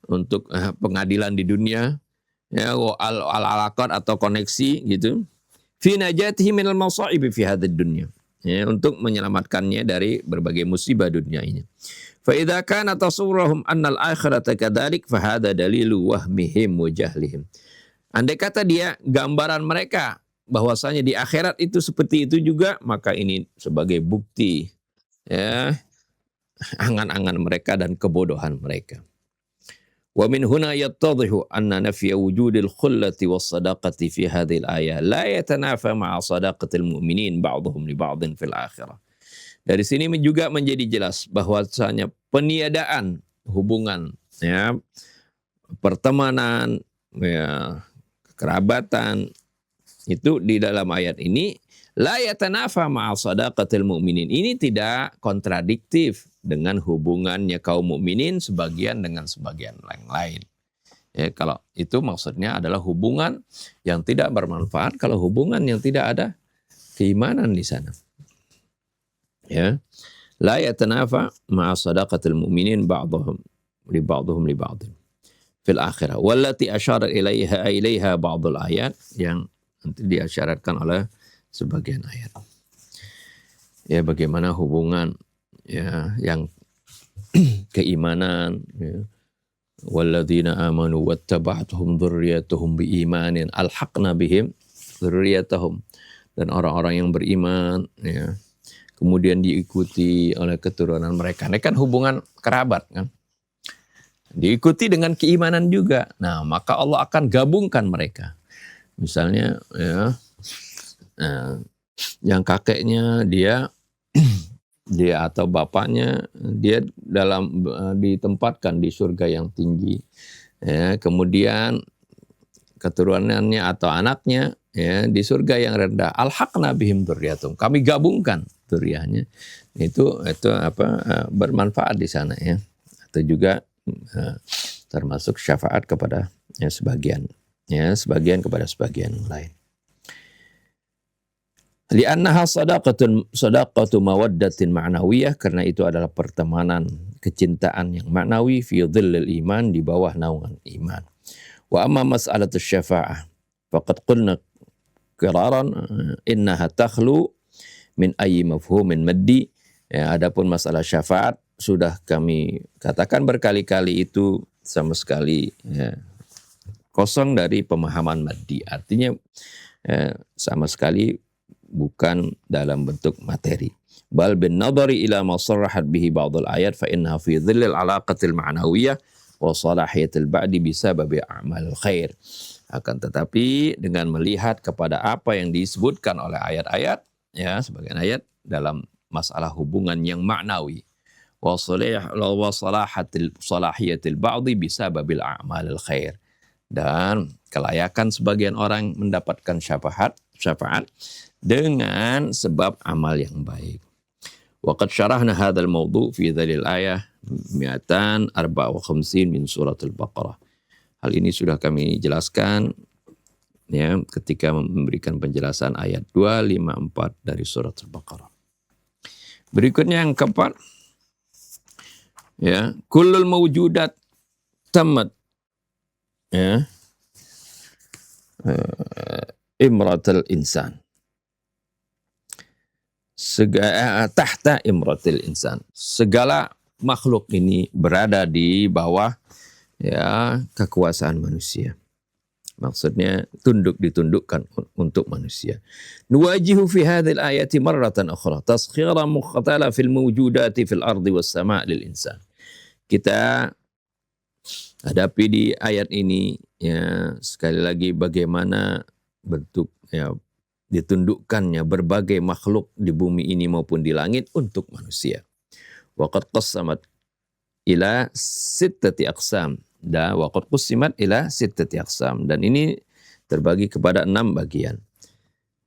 untuk pengadilan di dunia ya, al-alaqat atau koneksi gitu. Fi najatihi minal masaibi fi hadzal dunya. Ya, untuk menyelamatkannya dari berbagai musibah dunia ini. Fa idza kana tasawwuruhum anna al-akhirata kadzalik fa hadza dalilu wahmihim wa jahlihim. Andai kata dia gambaran mereka bahwasanya di akhirat itu seperti itu juga, maka ini sebagai bukti ya angan-angan mereka dan kebodohan mereka. Wa min huna yattadhihu anna nafya wujudil khullati was sadaqati fi hadhil ayah la yatanafa ma'a sadaqatil mu'minin ba'dhum li ba'dhin fil akhirah. Dari sini juga menjadi jelas bahwasanya peniadaan hubungan ya, pertemanan ya, kerabatan itu di dalam ayat ini la yatanafa ma'a sadaqatil mu'minin. Ini tidak kontradiktif dengan hubungannya kaum mukminin sebagian dengan sebagian yang lain. Ya, kalau itu maksudnya adalah hubungan yang tidak bermanfaat, kalau hubungan yang tidak ada keimanan di sana. Ya. La yatanafa ma'a sadaqatil mu'minin ba'dhum li ba'dhin fil akhirah. Wallati asyara ilaiha ba'dul ayat, yang nanti diasyaratkan oleh sebagian ayat. Ya, bagaimana hubungan ya yang keimanan ya. Walladzina amanu wattaba'atuhum dzurriyyatuhum biimanin alhaqna bihim dzurriyyatahum, dan orang-orang yang beriman ya kemudian diikuti oleh keturunan mereka. Ini kan hubungan kerabat kan, diikuti dengan keimanan juga. Nah, maka Allah akan gabungkan mereka. Misalnya ya yang kakeknya dia atau bapaknya dia ditempatkan di surga yang tinggi ya, kemudian keturunannya atau anaknya ya di surga yang rendah. Alhaqna bihim dzurriyyatuhum, kami gabungkan dzurriyyahnya. Itu bermanfaat di sana ya. Itu juga termasuk syafaat kepada sebagian kepada sebagian lain. Li'annaha sadaqatu mawaddatin ma'nawiyah, karena itu adalah pertemanan kecintaan yang maknawi fi dhillil iman, di bawah naungan iman. Wa amma mas'alatus syafa'ah faqad qulna qiraran innaha takhlu min ayyi mafhumin maddi. Ya, adapun masalah syafaat sudah kami katakan berkali-kali, itu sama sekali ya, kosong dari pemahaman maddi. Artinya sama sekali bukan dalam bentuk materi. Bal bin nadari ila ma sarrahat bihi ba'dul ayat fa innaha fi dhillil alaqatil ma'nawiyah wa salahiyatil ba'di bisababi a'mal khair. Akan tetapi dengan melihat kepada apa yang disebutkan oleh ayat-ayat, ya, sebagian ayat dalam masalah hubungan yang maknawi, wa salahiyatil ba'dhi bisababil a'malil khair, dan kelayakan sebagian orang mendapatkan syafaat dengan sebab amal yang baik. Waqad syarahna hadzal mawdu' fi dzalil ayah 254 min surat Al-Baqarah. Hal ini sudah kami jelaskan, ya, ketika memberikan penjelasan ayat 254 dari surat Al-Baqarah. Berikutnya yang keempat, ya, kullul mawjudat tammat, ya, imratul insan, tahta imratil insan. Segala makhluk ini berada di bawah, ya, kekuasaan manusia. Maksudnya ditundukkan untuk manusia. Nuwajihu fi hadhil ayati marratan ukhra taskhira mukhtalafil mawjudati fil ardi was sama' lil insan. Kita hadapi di ayat ini, ya, sekali lagi bagaimana bentuk, ya, ditundukkannya berbagai makhluk di bumi ini maupun di langit untuk manusia. Waqad qassamat ila sittati aqsam, waqad qussimat ila sittati aqsam, dan ini terbagi kepada 6 bagian.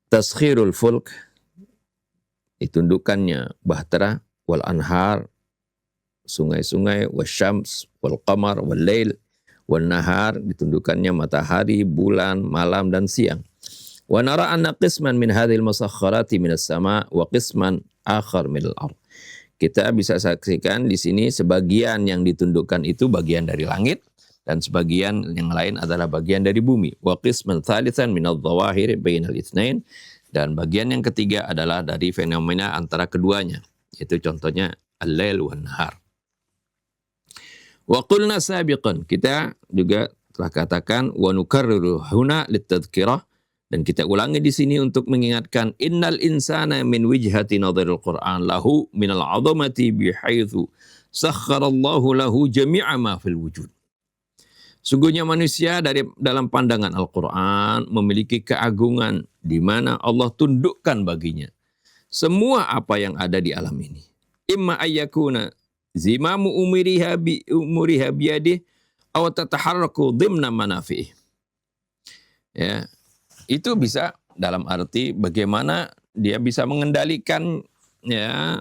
Taskhirul fulk, ditundukkannya bahtera, wal anhar, sungai-sungai, wasyams, wal qamar, wal lail, wal nahar, ditundukkannya matahari, bulan, malam dan siang. Wa nara anna qisman min hadhil musakhkharati minas sama' wa qisman akhar minal ardh. Kita bisa saksikan di sini sebagian yang ditundukkan itu bagian dari langit dan sebagian yang lain adalah bagian dari bumi. Wa qisman thalitsan minadh dhawahir bainal itsnain, dan bagian yang ketiga adalah dari fenomena antara keduanya, yaitu contohnya al-lail wan nahar. Wa qulna sabiqan, kita juga telah katakan, wa nukarriru huna litadhkirah, dan kita ulangi di sini untuk mengingatkan, innal insana min wijhati nadharil Qur'an lahu minal 'azamati bihaitsu sakharallahu lahu jami'a ma fil wujud. Sungguhnya manusia dalam pandangan Al-Quran memiliki keagungan di mana Allah tundukkan baginya semua apa yang ada di alam ini. Imma ayyakuna zimamu umuriha biyadih aw tataharraku dhimna manafi'ih. Ya, itu bisa dalam arti bagaimana dia bisa mengendalikan, ya,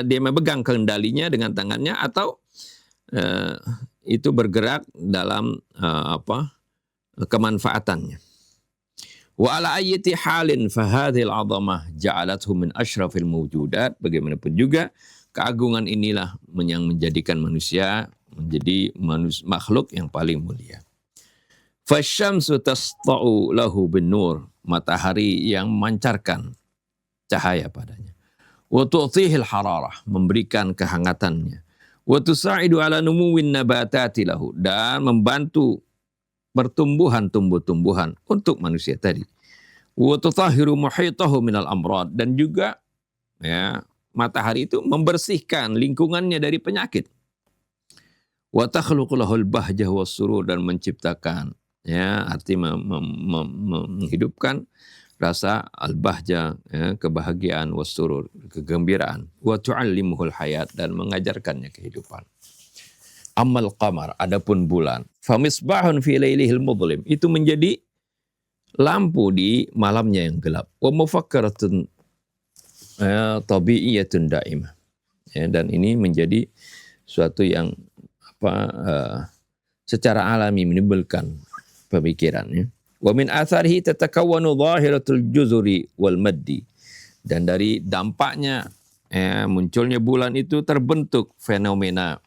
dia memegang kendalinya dengan tangannya, atau itu bergerak dalam kemanfaatannya. Wa ala ayyati halin fa hadhil 'azamah ja'alathu min asyrafil mawjudat. Bagaimanapun juga keagungan inilah yang menjadikan manusia menjadi makhluk yang paling mulia. Fasyamsu tasta'u lahu bin nur, matahari yang memancarkan cahaya padanya. Wa tu'tihil hararah, memberikan kehangatannya. Wa tusa'idu ala numuwin nabatati lahu, dan membantu pertumbuhan tumbuh-tumbuhan untuk manusia tadi. Wa tutahhiru muhitahu minal amrad, dan juga, ya, matahari itu membersihkan lingkungannya dari penyakit. Wa takhluqu lahul bahjah was surur, dan menciptakan, ya, arti menghidupkan rasa al-bahja, ya, kebahagiaan, wassurur, kegembiraan, wa tu'allimuhul hayat, dan mengajarkannya kehidupan. Amal qamar, adapun bulan, famisbahun fi lailihil mudlim, itu menjadi lampu di malamnya yang gelap. Wa mufakkaratun tabi'iyatun daimah, ya, dan ini menjadi suatu yang secara alami menimbulkan pemikirannya. Wa min atharihi tatakawwanu dhahiratul juzuri wal maddi, dan dari dampaknya, munculnya bulan itu terbentuk fenomena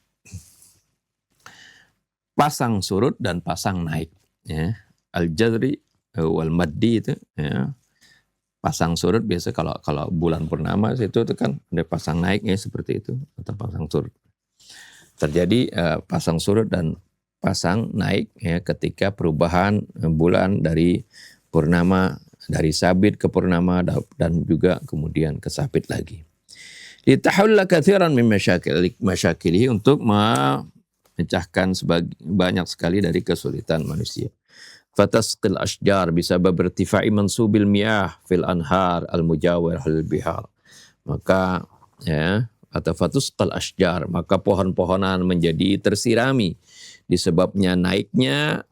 pasang surut dan pasang naik, ya. Al-jazri wal maddi itu, ya, pasang surut biasa kalau bulan purnama itu kan ada pasang naiknya seperti itu, atau pasang surut. Terjadi pasang surut dan pasang naik, ya, ketika perubahan bulan dari purnama, dari sabit ke purnama, dan juga kemudian ke sabit lagi. Litahulla katsiran min masyakilihi, untuk memecahkan banyak sekali dari kesulitan manusia. fatasqil ashjar bisabab irtifa'i mansubil miyah fil anhar al-mujawir lil bihar. Maka ya, atau fatusqal ashjar, maka pohon-pohonan menjadi tersirami disebabnya naiknya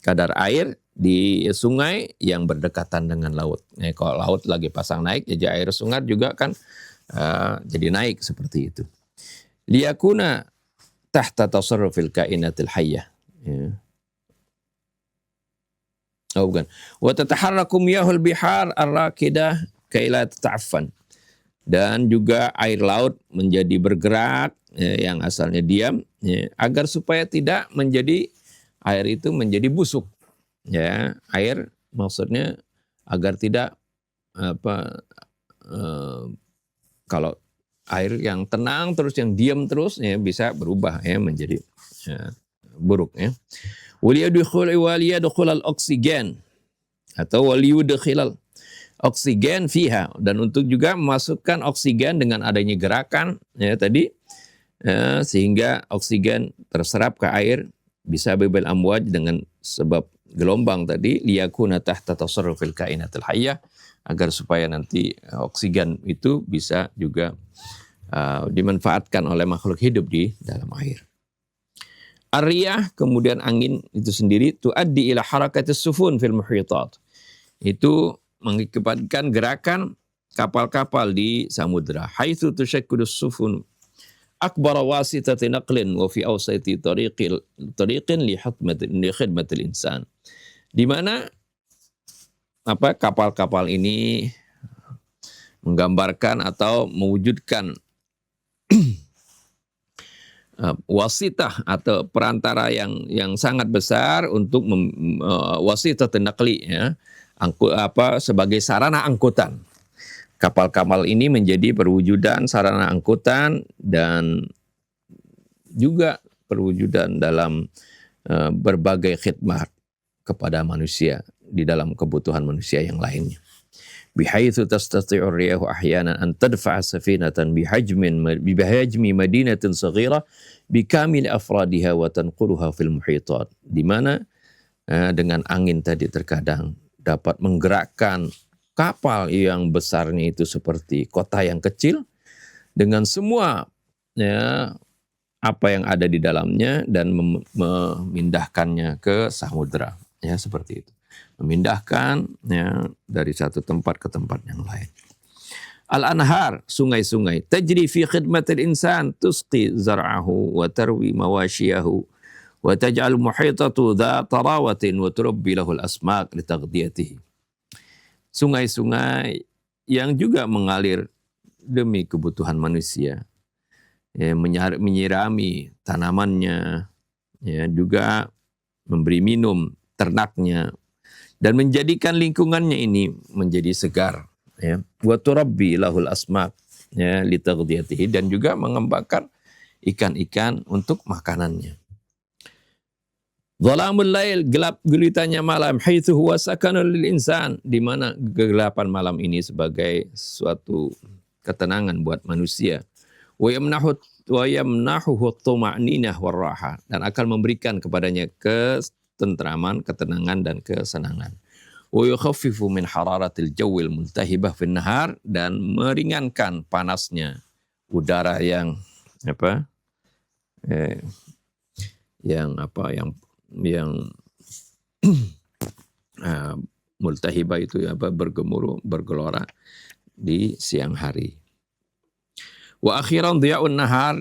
kadar air di sungai yang berdekatan dengan laut. Kalau laut lagi pasang naik, jadi air sungai juga kan jadi naik seperti itu. Liyakuna tahta tasarrufil kainatil hayyah. Ya. Oh bukan. Wa tataharraku miyahul bihar ar-rakidah kaila tata'affan. Dan juga air laut menjadi bergerak yang asalnya diam agar supaya tidak menjadi air itu menjadi busuk. Ya, air maksudnya agar tidak kalau air yang tenang terus yang diam terus ya bisa berubah ya menjadi buruk ya. Waliyadkhul al-oksigen atau waliyudkhilal oksigen fiha, dan untuk juga memasukkan oksigen dengan adanya gerakan ya tadi sehingga oksigen terserap ke air bisa bebel amwaj dengan sebab gelombang tadi, liyakuna tahta tasarrufil kainatil hayyah, agar supaya nanti oksigen itu bisa juga dimanfaatkan oleh makhluk hidup di dalam air. Ar-riyah, kemudian angin itu sendiri, tuaddi ila harakatis sufun fil muhitat. Itu mengakibatkan gerakan kapal-kapal di samudra. Haitsu tushakkudus sufun akbar wasitati naqlin wa fi awsati tariqin li khidmatil insan. Di mana kapal-kapal ini menggambarkan atau mewujudkan wasitah atau perantara yang sangat besar untuk wasitah naqli ya. Sebagai sarana angkutan. Kapal-kapal ini menjadi perwujudan sarana angkutan dan juga perwujudan dalam berbagai khidmat kepada manusia di dalam kebutuhan manusia yang lainnya. Bihaitsu tastati'ur riyahu ahyanan an tadfa'a safinatan bihajmi madinatin saghira bikamil afradiha wa tanquluha fil muhitat. Di mana dengan angin tadi terkadang dapat menggerakkan kapal yang besarnya itu seperti kota yang kecil dengan semua ya, apa yang ada di dalamnya dan memindahkannya ke samudra ya seperti itu, memindahkan ya dari satu tempat ke tempat yang lain. Al-anhar, sungai-sungai, tajri fi khidmatil insan tusqi zar'ahu wa tarwi mawashiyahu wa taj'al muhitatu dhata rawatin wa turabbi lahul asmaq li taghdiyatihi. Sungai-sungai yang juga mengalir demi kebutuhan manusia, ya, menyirami tanamannya, ya, juga memberi minum ternaknya dan menjadikan lingkungannya ini menjadi segar, ya. Wa turabbi lahul asmaq, ya, li taghdiyatihi, dan juga mengembangkan ikan-ikan untuk makanannya. Dhalamul lail, gelap gulitanya malam, haitsu huwa sakanul lil insan, di mana kegelapan malam ini sebagai suatu ketenangan buat manusia. Wa yamnahuhu at-tuma'ninah war-raha, dan akan memberikan kepadanya ketentraman, ketenangan dan kesenangan. Wa yukhaffifu min hararatil jawil multahibah fin nahar, dan meringankan panasnya udara yang multahibah itu bergemuruh, bergelora di siang hari. Wa akhiran dhiya'un nahar,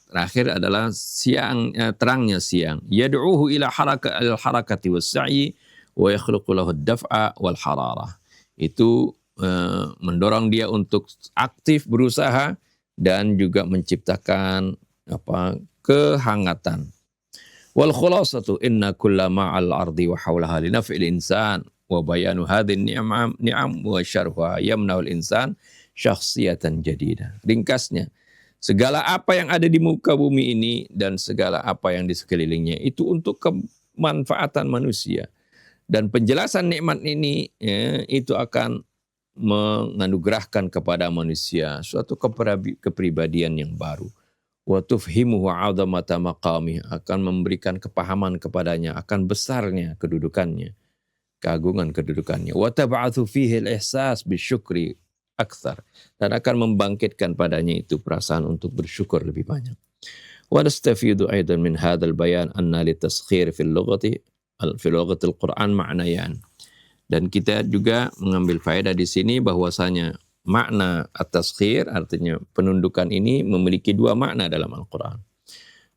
terakhir adalah siang, terangnya siang. Yad'uhu ila harakati was-sa'yi wa yakhluqu lahu ad-daf'a wal hararah. Itu mendorong dia untuk aktif berusaha dan juga menciptakan kehangatan. Wal khulasatu inna kulla ma'al ardi wa hawlaha li naf'il insan wa bayanu hadhihi ni'am wa syarhuha yamna'ul insan syakhsiyatan jadidah. Ringkasnya, segala apa yang ada di muka bumi ini dan segala apa yang di sekelilingnya itu untuk kemanfaatan manusia. Dan penjelasan nikmat ini ya, itu akan menganugerahkan kepada manusia suatu kepribadian yang baru. wa tufhimuhu 'azamata maqamih, akan memberikan kepahaman kepadanya akan besarnya kedudukannya, keagungan kedudukannya. Wa tab'atsu fihi al-ihsas bisyukri aktsar, dan akan membangkitkan padanya itu perasaan untuk bersyukur lebih banyak. Wa nastafidu aidan min hadzal bayan anna litaskhir fil lughati al-Qur'an ma'nayan. Dan kita juga mengambil faedah di sini bahwasanya makna at-taskhir, artinya penundukan ini memiliki dua makna dalam Al-Quran.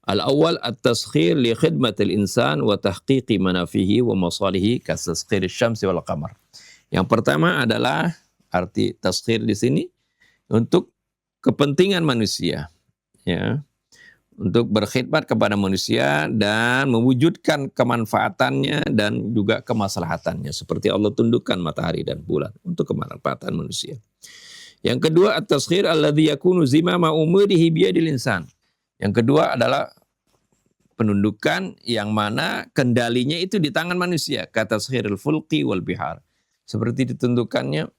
Al-awwal at-taskhir li khidmatil insan wa tahqiqi manafihi wa masalihi kastaskhir syamsi wal qamar. Yang pertama adalah arti taskhir di sini untuk kepentingan manusia, ya, untuk berkhidmat kepada manusia dan mewujudkan kemanfaatannya dan juga kemaslahatannya, seperti Allah tundukkan matahari dan bulan untuk kemanfaatan manusia. Yang kedua, at-taskhir alladzi yakunu zimama umurihi biyadil insan. Yang kedua adalah penundukan yang mana kendalinya itu di tangan manusia, kata taskhirul fulqi wal bihar. Seperti ditundukkannya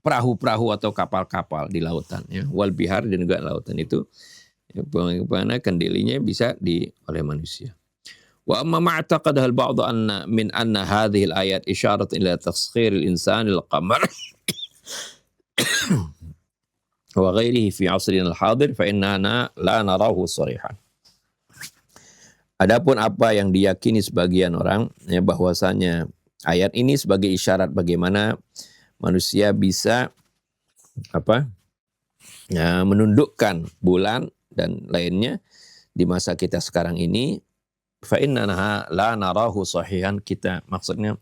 perahu-perahu atau kapal-kapal di lautan, ya, wal bihar, dan juga lautan itu bagaimana kendalinya bisa oleh manusia. Wa amma ma'taqadaha al-ba'd anna hadhihi al-ayat isyarat ila taskhir al-insan al-qamar wa ghairihi fi 'asrina al-hadir fa innana la narahu sharihan. Adapun apa yang diyakini sebagian orang, ya, bahwasanya ayat ini sebagai isyarat bagaimana manusia bisa menundukkan bulan dan lainnya di masa kita sekarang ini, fa inna la narahu sahihan, kita maksudnya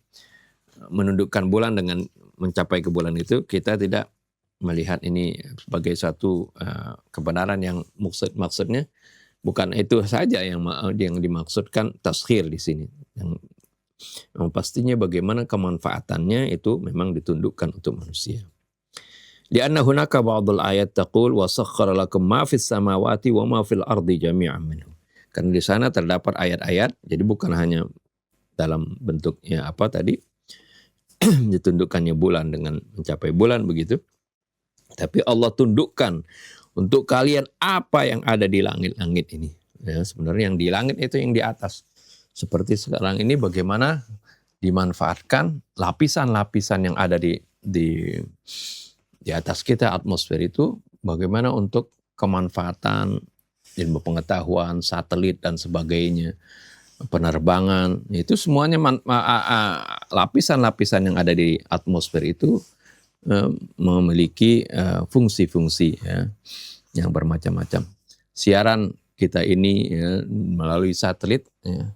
menundukkan bulan dengan mencapai ke bulan itu, kita tidak melihat ini sebagai satu kebenaran yang maksudnya bukan itu saja yang dimaksudkan taskhir di sini. Yang pastinya bagaimana kemanfaatannya itu memang ditundukkan untuk manusia. Lianna hunaka ba'dul ayat taqul wa sakhkhara lakum ma fis samawati wa ma fil ardi jami'an minhu. Karena di sana terdapat ayat-ayat, jadi bukan hanya dalam bentuknya ditundukkannya bulan dengan mencapai bulan begitu, tapi Allah tundukkan untuk kalian apa yang ada di langit-langit ini. Ya, sebenarnya yang di langit itu yang di atas. Seperti sekarang ini bagaimana dimanfaatkan lapisan-lapisan yang ada di atas kita, atmosfer itu, bagaimana untuk kemanfaatan ilmu pengetahuan, satelit dan sebagainya, penerbangan, itu semuanya lapisan-lapisan yang ada di atmosfer itu memiliki fungsi-fungsi, ya, yang bermacam-macam. Siaran kita ini, ya, melalui satelit, ya,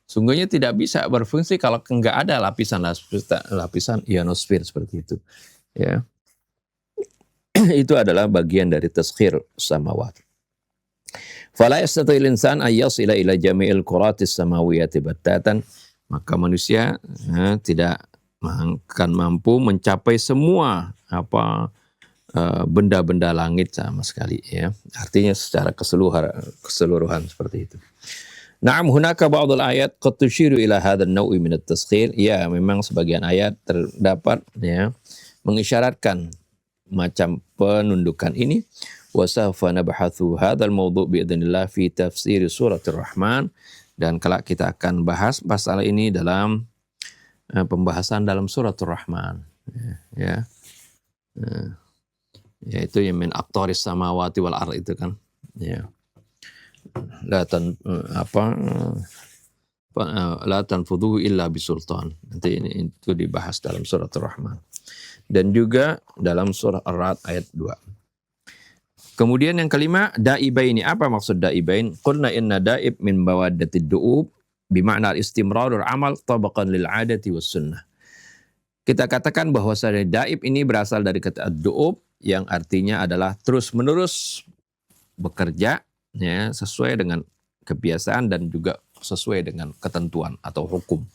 sungguhnya tidak bisa berfungsi kalau enggak ada lapisan ionosfer seperti itu, ya. Itu adalah bagian dari taskhir samawat. Fala yastati'ul insan ay yasila ila jami'il quratis samawiyati battatan, maka manusia tidak akan mampu mencapai semua benda-benda langit sama sekali, ya. Artinya secara keseluruhan seperti itu. Na'am hunaka ba'dul ayat qad tushiru ila hadzal naw'i min at-taskhir. Ya, memang sebagian ayat terdapat, ya, mengisyaratkan macam penundukan ini. Wa sawfa nabhathu hadzal mawdu' bi idznillah fi tafsir suratul Rahman, dan kelak kita akan bahas masalah ini dalam pembahasan dalam suratul Rahman, ya. Yaitu yang min aqtaris samawati wal ardh itu kan, ya. La tanfudhu illa bisultan. Nanti itu dibahas dalam suratul Rahman. Dan juga dalam surah Ar-Ra'd ayat 2. Kemudian yang kelima, da'ibaini. Apa maksud da'ibain? Qulna inna da'ib min bawaddatid du'ub bima'na al-istimrarul amal tabaqan lil 'adati was sunnah. Kita katakan bahwasanya daib ini berasal dari kata du'ub yang artinya adalah terus-menerus bekerja, ya, sesuai dengan kebiasaan dan juga sesuai dengan ketentuan atau hukum.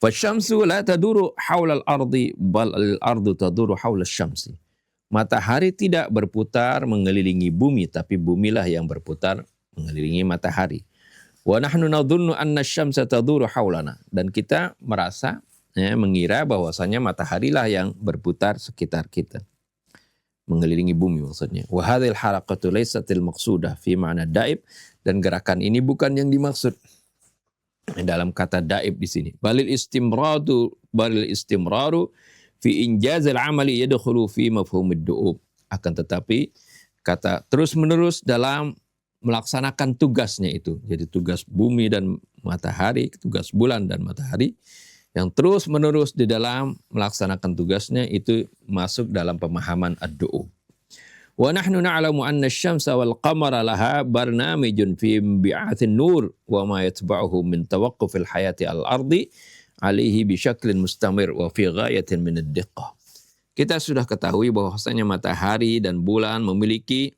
Fasyamsu la taduru haula al-ardi bal al-ardu taduru haula asy-syamsi. Matahari tidak berputar mengelilingi bumi, tapi bumilah yang berputar mengelilingi matahari. Wa nahnu nadhunnu anna asy-syamsa taduru haulana, dan kita merasa, ya, mengira bahwasanya mataharilah yang berputar sekitar kita. mengelilingi bumi maksudnya. Wa hadhil harakatu laysatil maqsudah fi ma'na daib, dan gerakan ini bukan yang dimaksud dalam kata daib di sini. Balil istimraru fi injazil amali yadkhulu fi mafhumid du'ub. Akan tetapi kata terus menerus dalam melaksanakan tugasnya itu. Jadi tugas bumi dan matahari, tugas bulan dan matahari yang terus menerus di dalam melaksanakan tugasnya itu masuk dalam pemahaman ad-du'ub. Wa nahnu na'lamu anna asy-syamsa wal qamara laha barnamijun fi bi'atsin nur wa ma yatba'uhu min tawaqqufil hayati al-ardi alaihi bi syaklin mustamir wa fi ghayatin min ad-diqqah. Kita sudah ketahui bahwasanya matahari dan bulan memiliki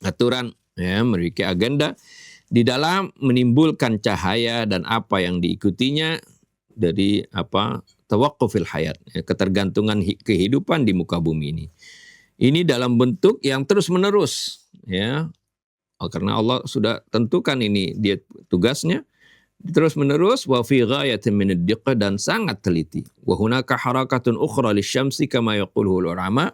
aturan, ya, memiliki agenda di dalam menimbulkan cahaya dan apa yang diikutinya dari tawaqqufil hayat, ya, ketergantungan kehidupan di muka bumi ini. Ini dalam bentuk yang terus menerus, ya, karena Allah sudah tentukan ini dia tugasnya terus menerus, wa fi ghayatin min ad-diqqah, dan sangat teliti. Wa hunaka harakatun ukhra lisyamsi kama yaquluhu ulama.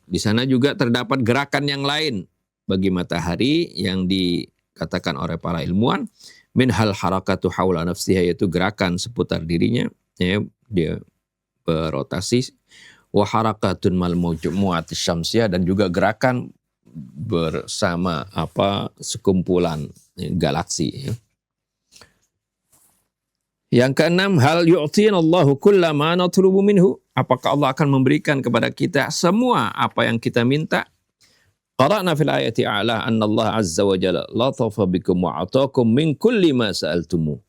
Di sana juga terdapat gerakan yang lain bagi matahari yang dikatakan oleh para ilmuwan, min hal harakatu haula nafsiha, yaitu gerakan seputar dirinya, ya, dia berotasi. Wa harakatun mal mujmu'atis syamsiyah, dan juga gerakan bersama sekumpulan galaksi, ya. Yang keenam, hal yu'tina Allahu kulla ma natlubu minhu. Apakah Allah akan memberikan kepada kita semua apa yang kita minta? Qara'na fil ayati a'la anna Allah azza wa jalla latafa bikum wa ataakum min kulli ma sa'altumu.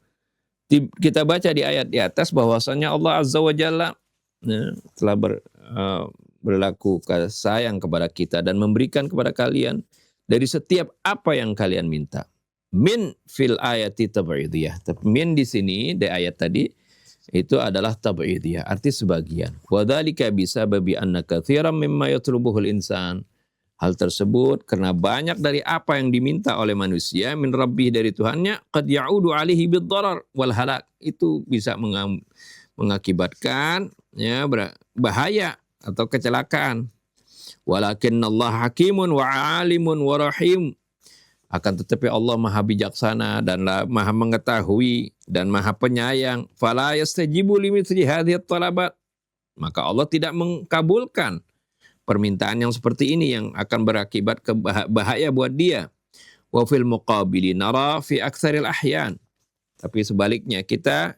Kita baca di ayat di atas bahwasanya Allah azza wa jalla telah berlaku sayang kepada kita dan memberikan kepada kalian dari setiap apa yang kalian minta. Min fil ayati tab'idiyah. Tapi min di sini di ayat tadi itu adalah tab'idiyah, arti sebagian. Wa dzalika bisababi anna katsiran mimma yatlubuhul insan. Hal tersebut karena banyak dari apa yang diminta oleh manusia min rabbih, dari Tuhannya, qad ya'udu alaihi bid-darar wal halak. Itu bisa mengakibatkan, ya, bahaya atau kecelakaan. Walakinnallaha hakimun wa alimun wa rahim. Akan tetapi Allah maha bijaksana dan maha mengetahui dan maha penyayang. Fala yastajibu limithli hadhihi talabat. Maka Allah tidak mengkabulkan permintaan yang seperti ini yang akan berakibat bahaya buat dia. Wa fil muqabili nara fi aktsaril ahyan. Tapi sebaliknya kita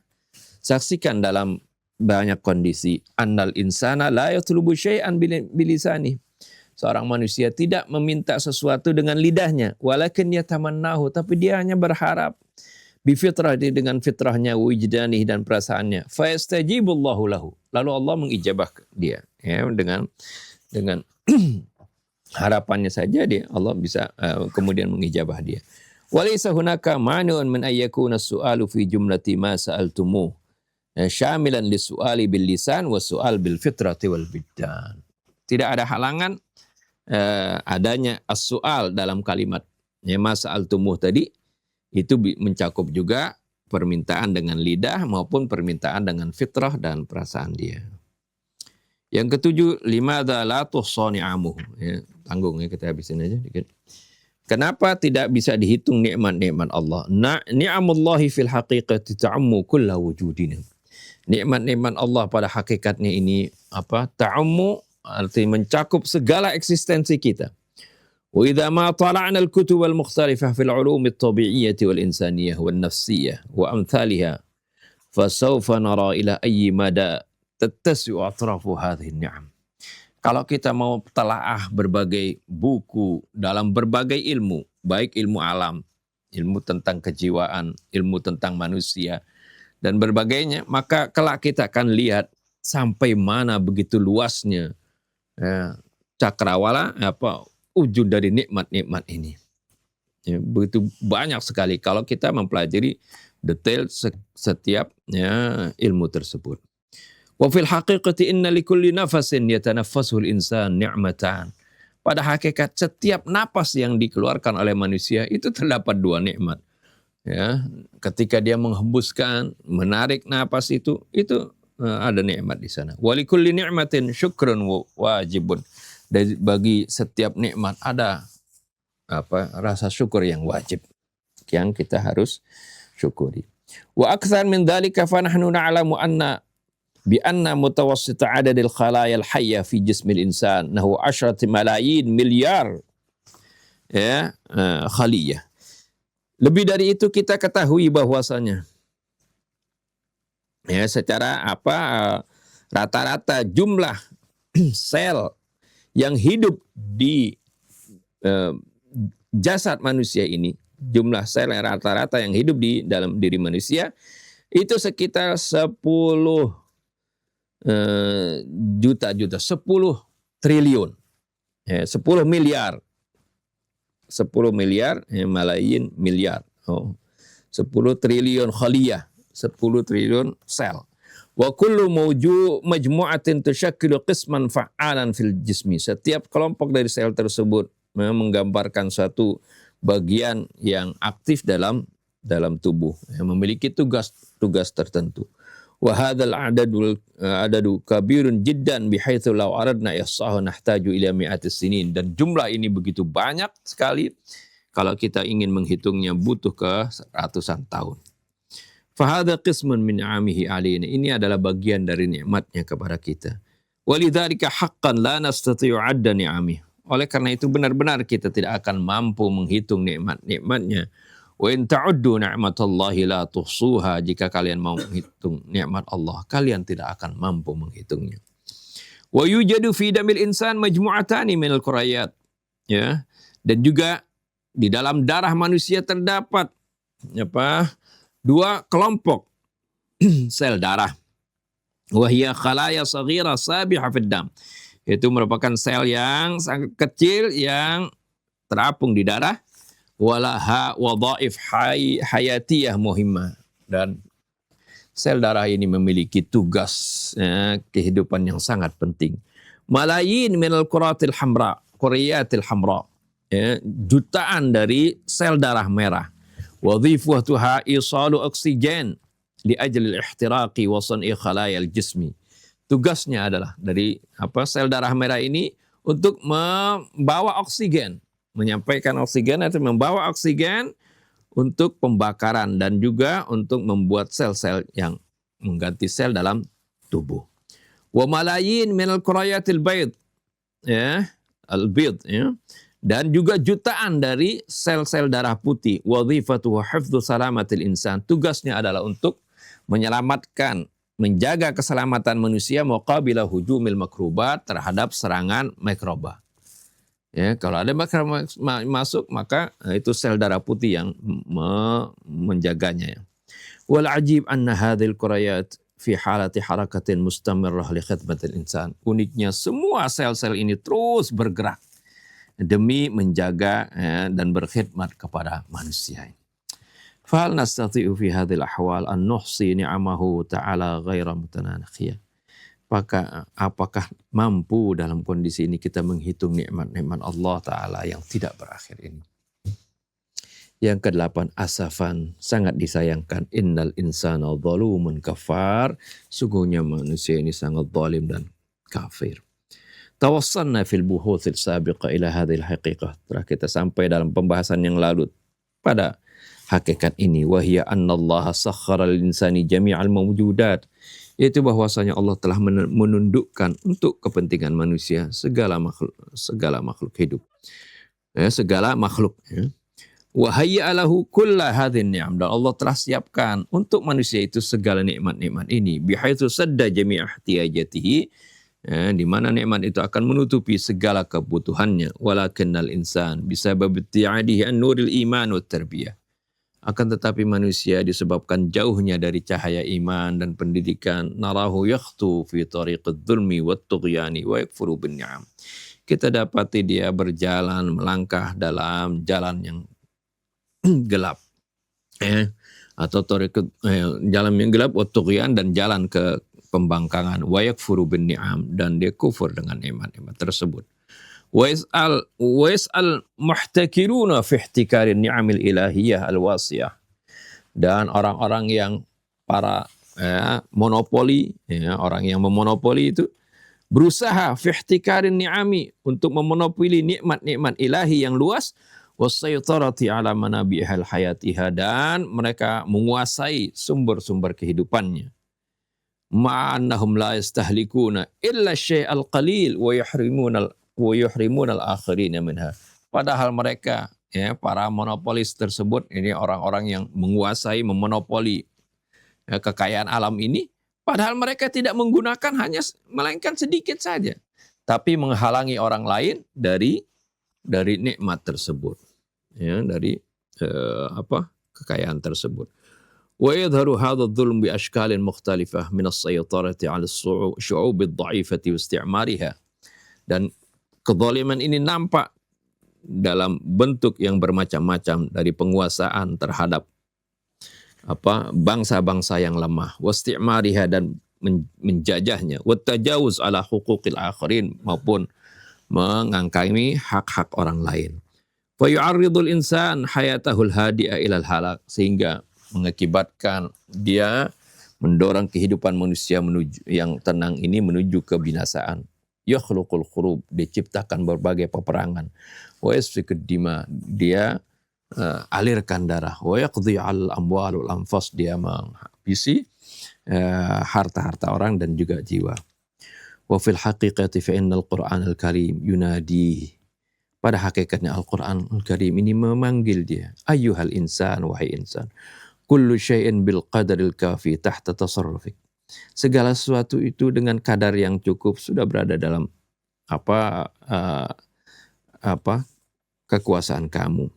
saksikan dalam banyak kondisi annal insana la yatlubu syai'an bilisani. Seorang manusia tidak meminta sesuatu dengan lidahnya, walakin yatamannahu, tapi dia hanya berharap bifitrah, dengan fitrahnya, wujdanihi, dan perasaannya. Fa yastajibullahu lahu. Lalu Allah mengijabah dia, ya, dengan harapannya saja Allah bisa kemudian mengijabah dia. Walaysa hunaka ma'nu'un min ayyakuna as-su'alu fi jumlati ma sa'altumuh syamilan lis-su'ali bil lisan wa su'al bil fitrati wal biddan. Tidak ada halangan adanya as-su'al dalam kalimat ma sa'altumuh tadi, itu mencakup juga permintaan dengan lidah maupun permintaan dengan fitrah dan perasaan dia. Yang ketujuh, limadza la tuhsa ni'amuh. Ya, tanggung ya, kita habisin aja dikit. Kenapa tidak bisa dihitung nikmat-nikmat Allah? Ni'amullahi fil haqiqati ta'ammu kulla wujudina. Nikmat-nikmat Allah pada hakikatnya ini ta'ammu, arti mencakup segala eksistensi kita. Wa idza ma tala'na al-kutub al-mukhtalifah fil 'ulum at-tabi'iyyah wal insaniyah wan nafsiyyah wa amsalha fasawfa nara ila ayyi mada tattasi'u atrafu hadhihi ni'am. Kalau kita mau telaah berbagai buku dalam berbagai ilmu, baik ilmu alam, ilmu tentang kejiwaan, ilmu tentang manusia, dan berbagainya, maka kelak kita akan lihat sampai mana begitu luasnya cakrawala wujud dari nikmat-nikmat ini. Ya, begitu banyak sekali kalau kita mempelajari detail setiap ilmu tersebut. Wa fil haqiqati inna likulli nafasin yatanaffasul insan ni'matan. Pada hakikat setiap napas yang dikeluarkan oleh manusia itu terdapat dua nikmat. Ya, ketika dia menghembuskan, menarik napas itu ada nikmat di sana. Walikulli ni'matin syukrun wajibun. Dan bagi setiap nikmat ada rasa syukur yang wajib yang kita harus syukuri. Wa akthar min dzalika fa nahnu na'lamu anna bi anna mutawassita adadil khalaya al hayya fi jismil insan nahu 10 malayin miliar khaliyah. Lebih dari itu kita ketahui bahwasanya secara rata-rata jumlah sel yang hidup di jasad manusia ini, jumlah sel yang rata-rata yang hidup di dalam diri manusia itu sekitar 10 juta, 10 triliun, 10 miliar, 10 miliar, malayin miliar, 10 triliun khaliyah, 10 triliun sel. Wa kullu majmu'atin tushakkilu qisman fa'alan fil jismi. Setiap kelompok dari sel tersebut menggambarkan suatu bagian yang aktif dalam tubuh, yang memiliki tugas tertentu. Wa hadzal adadu kabirun jiddan bihaitsu law aradna ihsahu nahtaju ila mi'atis sinin. Dan jumlah ini begitu banyak sekali, kalau kita ingin menghitungnya butuh ke ratusan tahun. Fahadha qismun min ni'amihi alaina. Ini adalah bagian dari nikmatnya kepada kita. Walidzalika haqqan la nastati'u 'adda ni'amih. Oleh karena itu benar-benar kita tidak akan mampu menghitung nikmat-nikmatnya. Wa in ta'uddu ni'matallahi la tuhsuha. Jika kalian mau menghitung nikmat Allah, kalian tidak akan mampu menghitungnya. Wa yujadu fi damil insan majmu'atani minal qurayat. Ya. Dan juga di dalam darah manusia terdapat dua kelompok sel darah. Wahia khalaya saghira sabiha fid dam. Itu merupakan sel yang sangat kecil yang terapung di darah. Walaha wadhaif hayatiyah muhimmah. Dan sel darah ini memiliki tugas kehidupan yang sangat penting. Malayin minal quratil hamra, quriyatil hamra. Jutaan dari sel darah merah. Wadhifatuha isalu oksigen li ajli al-ihtiraqi wa san'i khalayal jismi. Tugasnya adalah dari sel darah merah ini untuk membawa oksigen, menyampaikan oksigen atau membawa oksigen untuk pembakaran dan juga untuk membuat sel-sel yang mengganti sel dalam tubuh. Wa malayin minal qurayatil bayd, al-bayd, dan juga jutaan dari sel-sel darah putih. Wadhifatuhu hifdzu salamatil insan. Tugasnya adalah untuk menyelamatkan, menjaga keselamatan manusia muqabila hujumil makrubat, terhadap serangan mikroba. Kalau ada mikroba masuk, maka itu sel darah putih yang menjaganya. Wal ajib anna hadhil qurayat fi halati harakatin mustamirrah li khidmatil insan. Uniknya semua sel-sel ini terus bergerak demi menjaga dan berkhidmat kepada manusia. Fahal nastati'u fi hadhil ahwal an nuhsi ni'amahu ta'ala ghaira mutananakhiyah. Apakah mampu dalam kondisi ini kita menghitung nikmat-nikmat Allah Ta'ala yang tidak berakhir ini? Yang ke-8, asafan, sangat disayangkan. Innal insana zalumun kafar. Sungguhnya manusia ini sangat zalim dan kafir. Tawassalna fil buhuthil sabiqa ila hadhil haqiqah. Telah kita sampai dalam pembahasan yang lalu pada hakikat ini. Wahia annallaha sakhara lil insani jami'al mawjudat. Yaitu bahwasanya Allah telah menundukkan untuk kepentingan manusia segala makhluk hidup. Segala makhluk. Wa hayya lahu kulla hadhin ni'am. Dan Allah telah siapkan untuk manusia itu segala nikmat-nikmat ini. Bihaitsu sadda jami'a ihtiyajatihi. Di mana nikmat itu akan menutupi segala kebutuhannya. Walakinnal insan bisabab ibtiadihi an nuril iman wat tarbiyah. Akan tetapi manusia disebabkan jauhnya dari cahaya iman dan pendidikan, narahu yakhtu fi tariqid dzulmi wat tughyani wa yakfuru bin ni'am. Kita dapati dia berjalan, melangkah dalam jalan yang gelap, atau jalan yang gelap, wat tughyan, dan jalan ke pembangkangan, wa yakfuru bin ni'am, dan dia kufur dengan nikmat-nikmat tersebut. Wa yas'al muhtakiruna fi ihtikarin ni'amil ilahiyah al-wasiyah. Dan orang-orang yang para monopoli, ya, orang yang memonopoli itu berusaha fi ihtikarin ni'ami, untuk memonopoli nikmat-nikmat ilahi yang luas, wassaytarati ala manabihal hayatiha, dan mereka menguasai sumber-sumber kehidupannya. Ma'annahum la yastahlikuna illa syai'al qalil wa yuhrimuna al-akharina minha. Padahal mereka, ya, para monopolis tersebut, ini orang-orang yang menguasai, memonopoli, ya, kekayaan alam ini, padahal mereka tidak menggunakan melainkan sedikit saja, tapi menghalangi orang lain dari nikmat tersebut, ya, dari kekayaan tersebut. Wa yadharu hadha adh-dhulm bi ashkalin mukhtalifah min as-saytarati 'ala as-syu'ub ad-dha'ifati wa isti'mariha. Dan kezaliman ini nampak dalam bentuk yang bermacam-macam, dari penguasaan terhadap bangsa-bangsa yang lemah, wasti'mariha, dan menjajahnya, wattajawuz ala huquqil akharin, maupun mengangkangi hak-hak orang lain. Fa yu'arridul insan hayatahul hadi'a ilal halak, sehingga mengakibatkan dia mendorong kehidupan manusia yang tenang ini menuju kebinasaan. Yakhluqul khurub, diciptakan berbagai peperangan. Wa yasfikud dima, dia alirkan darah. Wa yaqdi al amwal wal anfas, dia menghabisi harta-harta orang dan juga jiwa. Wa fil haqiqati fa innal Qur'anal Karim yunadi, pada hakikatnya Al-Qur'anul Karim ini memanggil dia, ayyuhal insan, wahai insan, kullu syai'in bil qadaril kafi tahta tasarrufik. Segala sesuatu itu dengan kadar yang cukup sudah berada dalam kekuasaan kamu.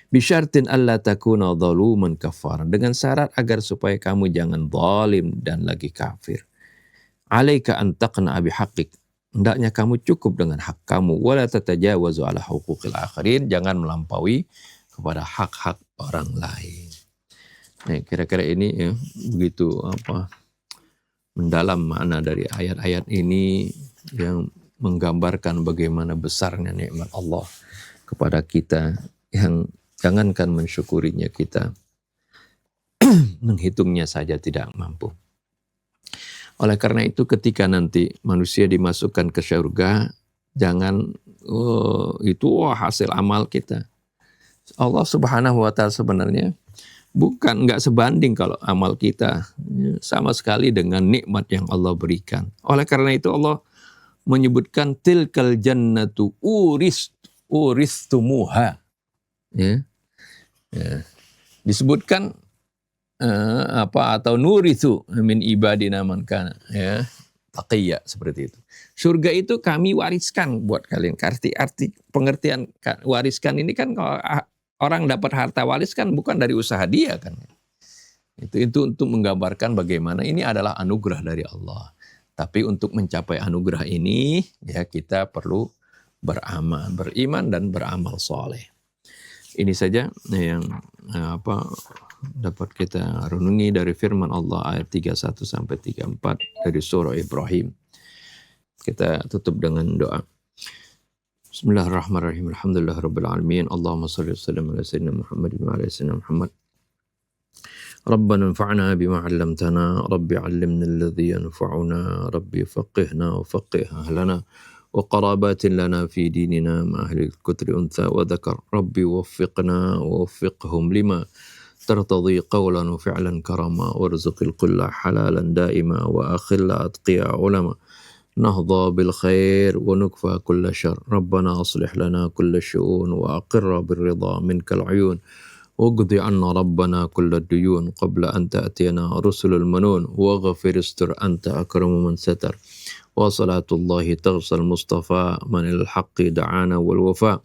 Bisyartin alla takuna zaluman kafar, dengan syarat agar supaya kamu jangan zalim dan lagi kafir. Alaika an taqna'a bihaqqik, hendaknya kamu cukup dengan hak kamu. Wala tatajawazu ala huquqil akharin, jangan melampaui kepada hak-hak orang lain. Nah, kira-kira ini, ya, begitu mendalam makna dari ayat-ayat ini yang menggambarkan bagaimana besarnya nikmat Allah kepada kita, yang jangankan mensyukurinya, kita menghitungnya saja tidak mampu. Oleh karena itu, ketika nanti manusia dimasukkan ke surga, jangan itu hasil amal kita. Allah Subhanahu wa Ta'ala sebenarnya nggak sebanding kalau amal kita sama sekali dengan nikmat yang Allah berikan. Oleh karena itu Allah menyebutkan tilkal jannatu uristumuha, ya. Disebutkan atau nurithu min ibadina man kana, ya, taqiyya, seperti itu. Surga itu kami wariskan buat kalian. Arti pengertian wariskan ini kan, kalau orang dapat harta waris kan bukan dari usaha dia kan. Itu untuk menggambarkan bagaimana ini adalah anugerah dari Allah. Tapi untuk mencapai anugerah ini, ya, kita perlu beriman dan beramal soleh. Ini saja yang dapat kita renungi dari firman Allah ayat 31 sampai 34 dari surah Ibrahim. Kita tutup dengan doa. Bismillahirrahmanirrahim. Alhamdulillahirabbil alamin. Allahumma shalli wa sallim ala sayyidina Muhammadin wa ala sayyidina Muhammad. Rabbana anfa'na bima 'allamtana, rabbi 'allimna alladhi yanfa'una, rabbi faqihna wa faqih ahlana wa qarabatin lana fi dinina ma ahli al-kutri untha wa dhakar, rabbi waffiqna wa waffiqhum lima tartadhi qawlan wa fi'lan karama, warzuqil kulla halalan daima wa akhilla atqiya ulama, نهضى بالخير ونكفى كل شر. ربنا أصلح لنا كل الشؤون وأقر بالرضا منك العيون، واقض عنا ربنا كل الديون قبل أن تأتينا رسل المنون، واغفر استر أنت أكرم من ستر. وصلاة الله تغشى المصطفى من الحق دعانا والوفاء،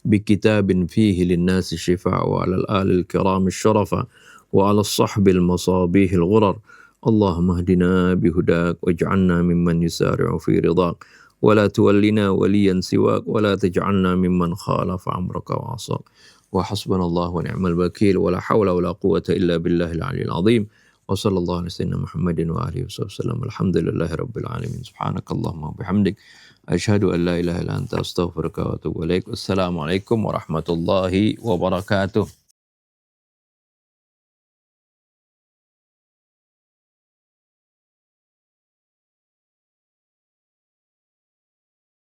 بكتاب فيه للناس شفاء، وعلى الآل الكرام الشرفاء، وعلى الصحب المصابيح الغرر. اللهم اهدنا بهداك واجعلنا ممن يسارع في رضاك، ولا تولنا وليا سواك، ولا تجعلنا ممن خالف أمرك وعصاك. وحسبنا الله ونعم الوكيل، ولا حول ولا قوة إلا بالله العلي العظيم. وصلى الله على سيدنا محمد وآله وصحبه وسلم. الحمد لله رب العالمين. سبحانك اللهم وبحمدك، أشهد أن لا إله إلا أنت، أستغفرك وأتوب إليك. والسلام عليكم ورحمة الله وبركاته.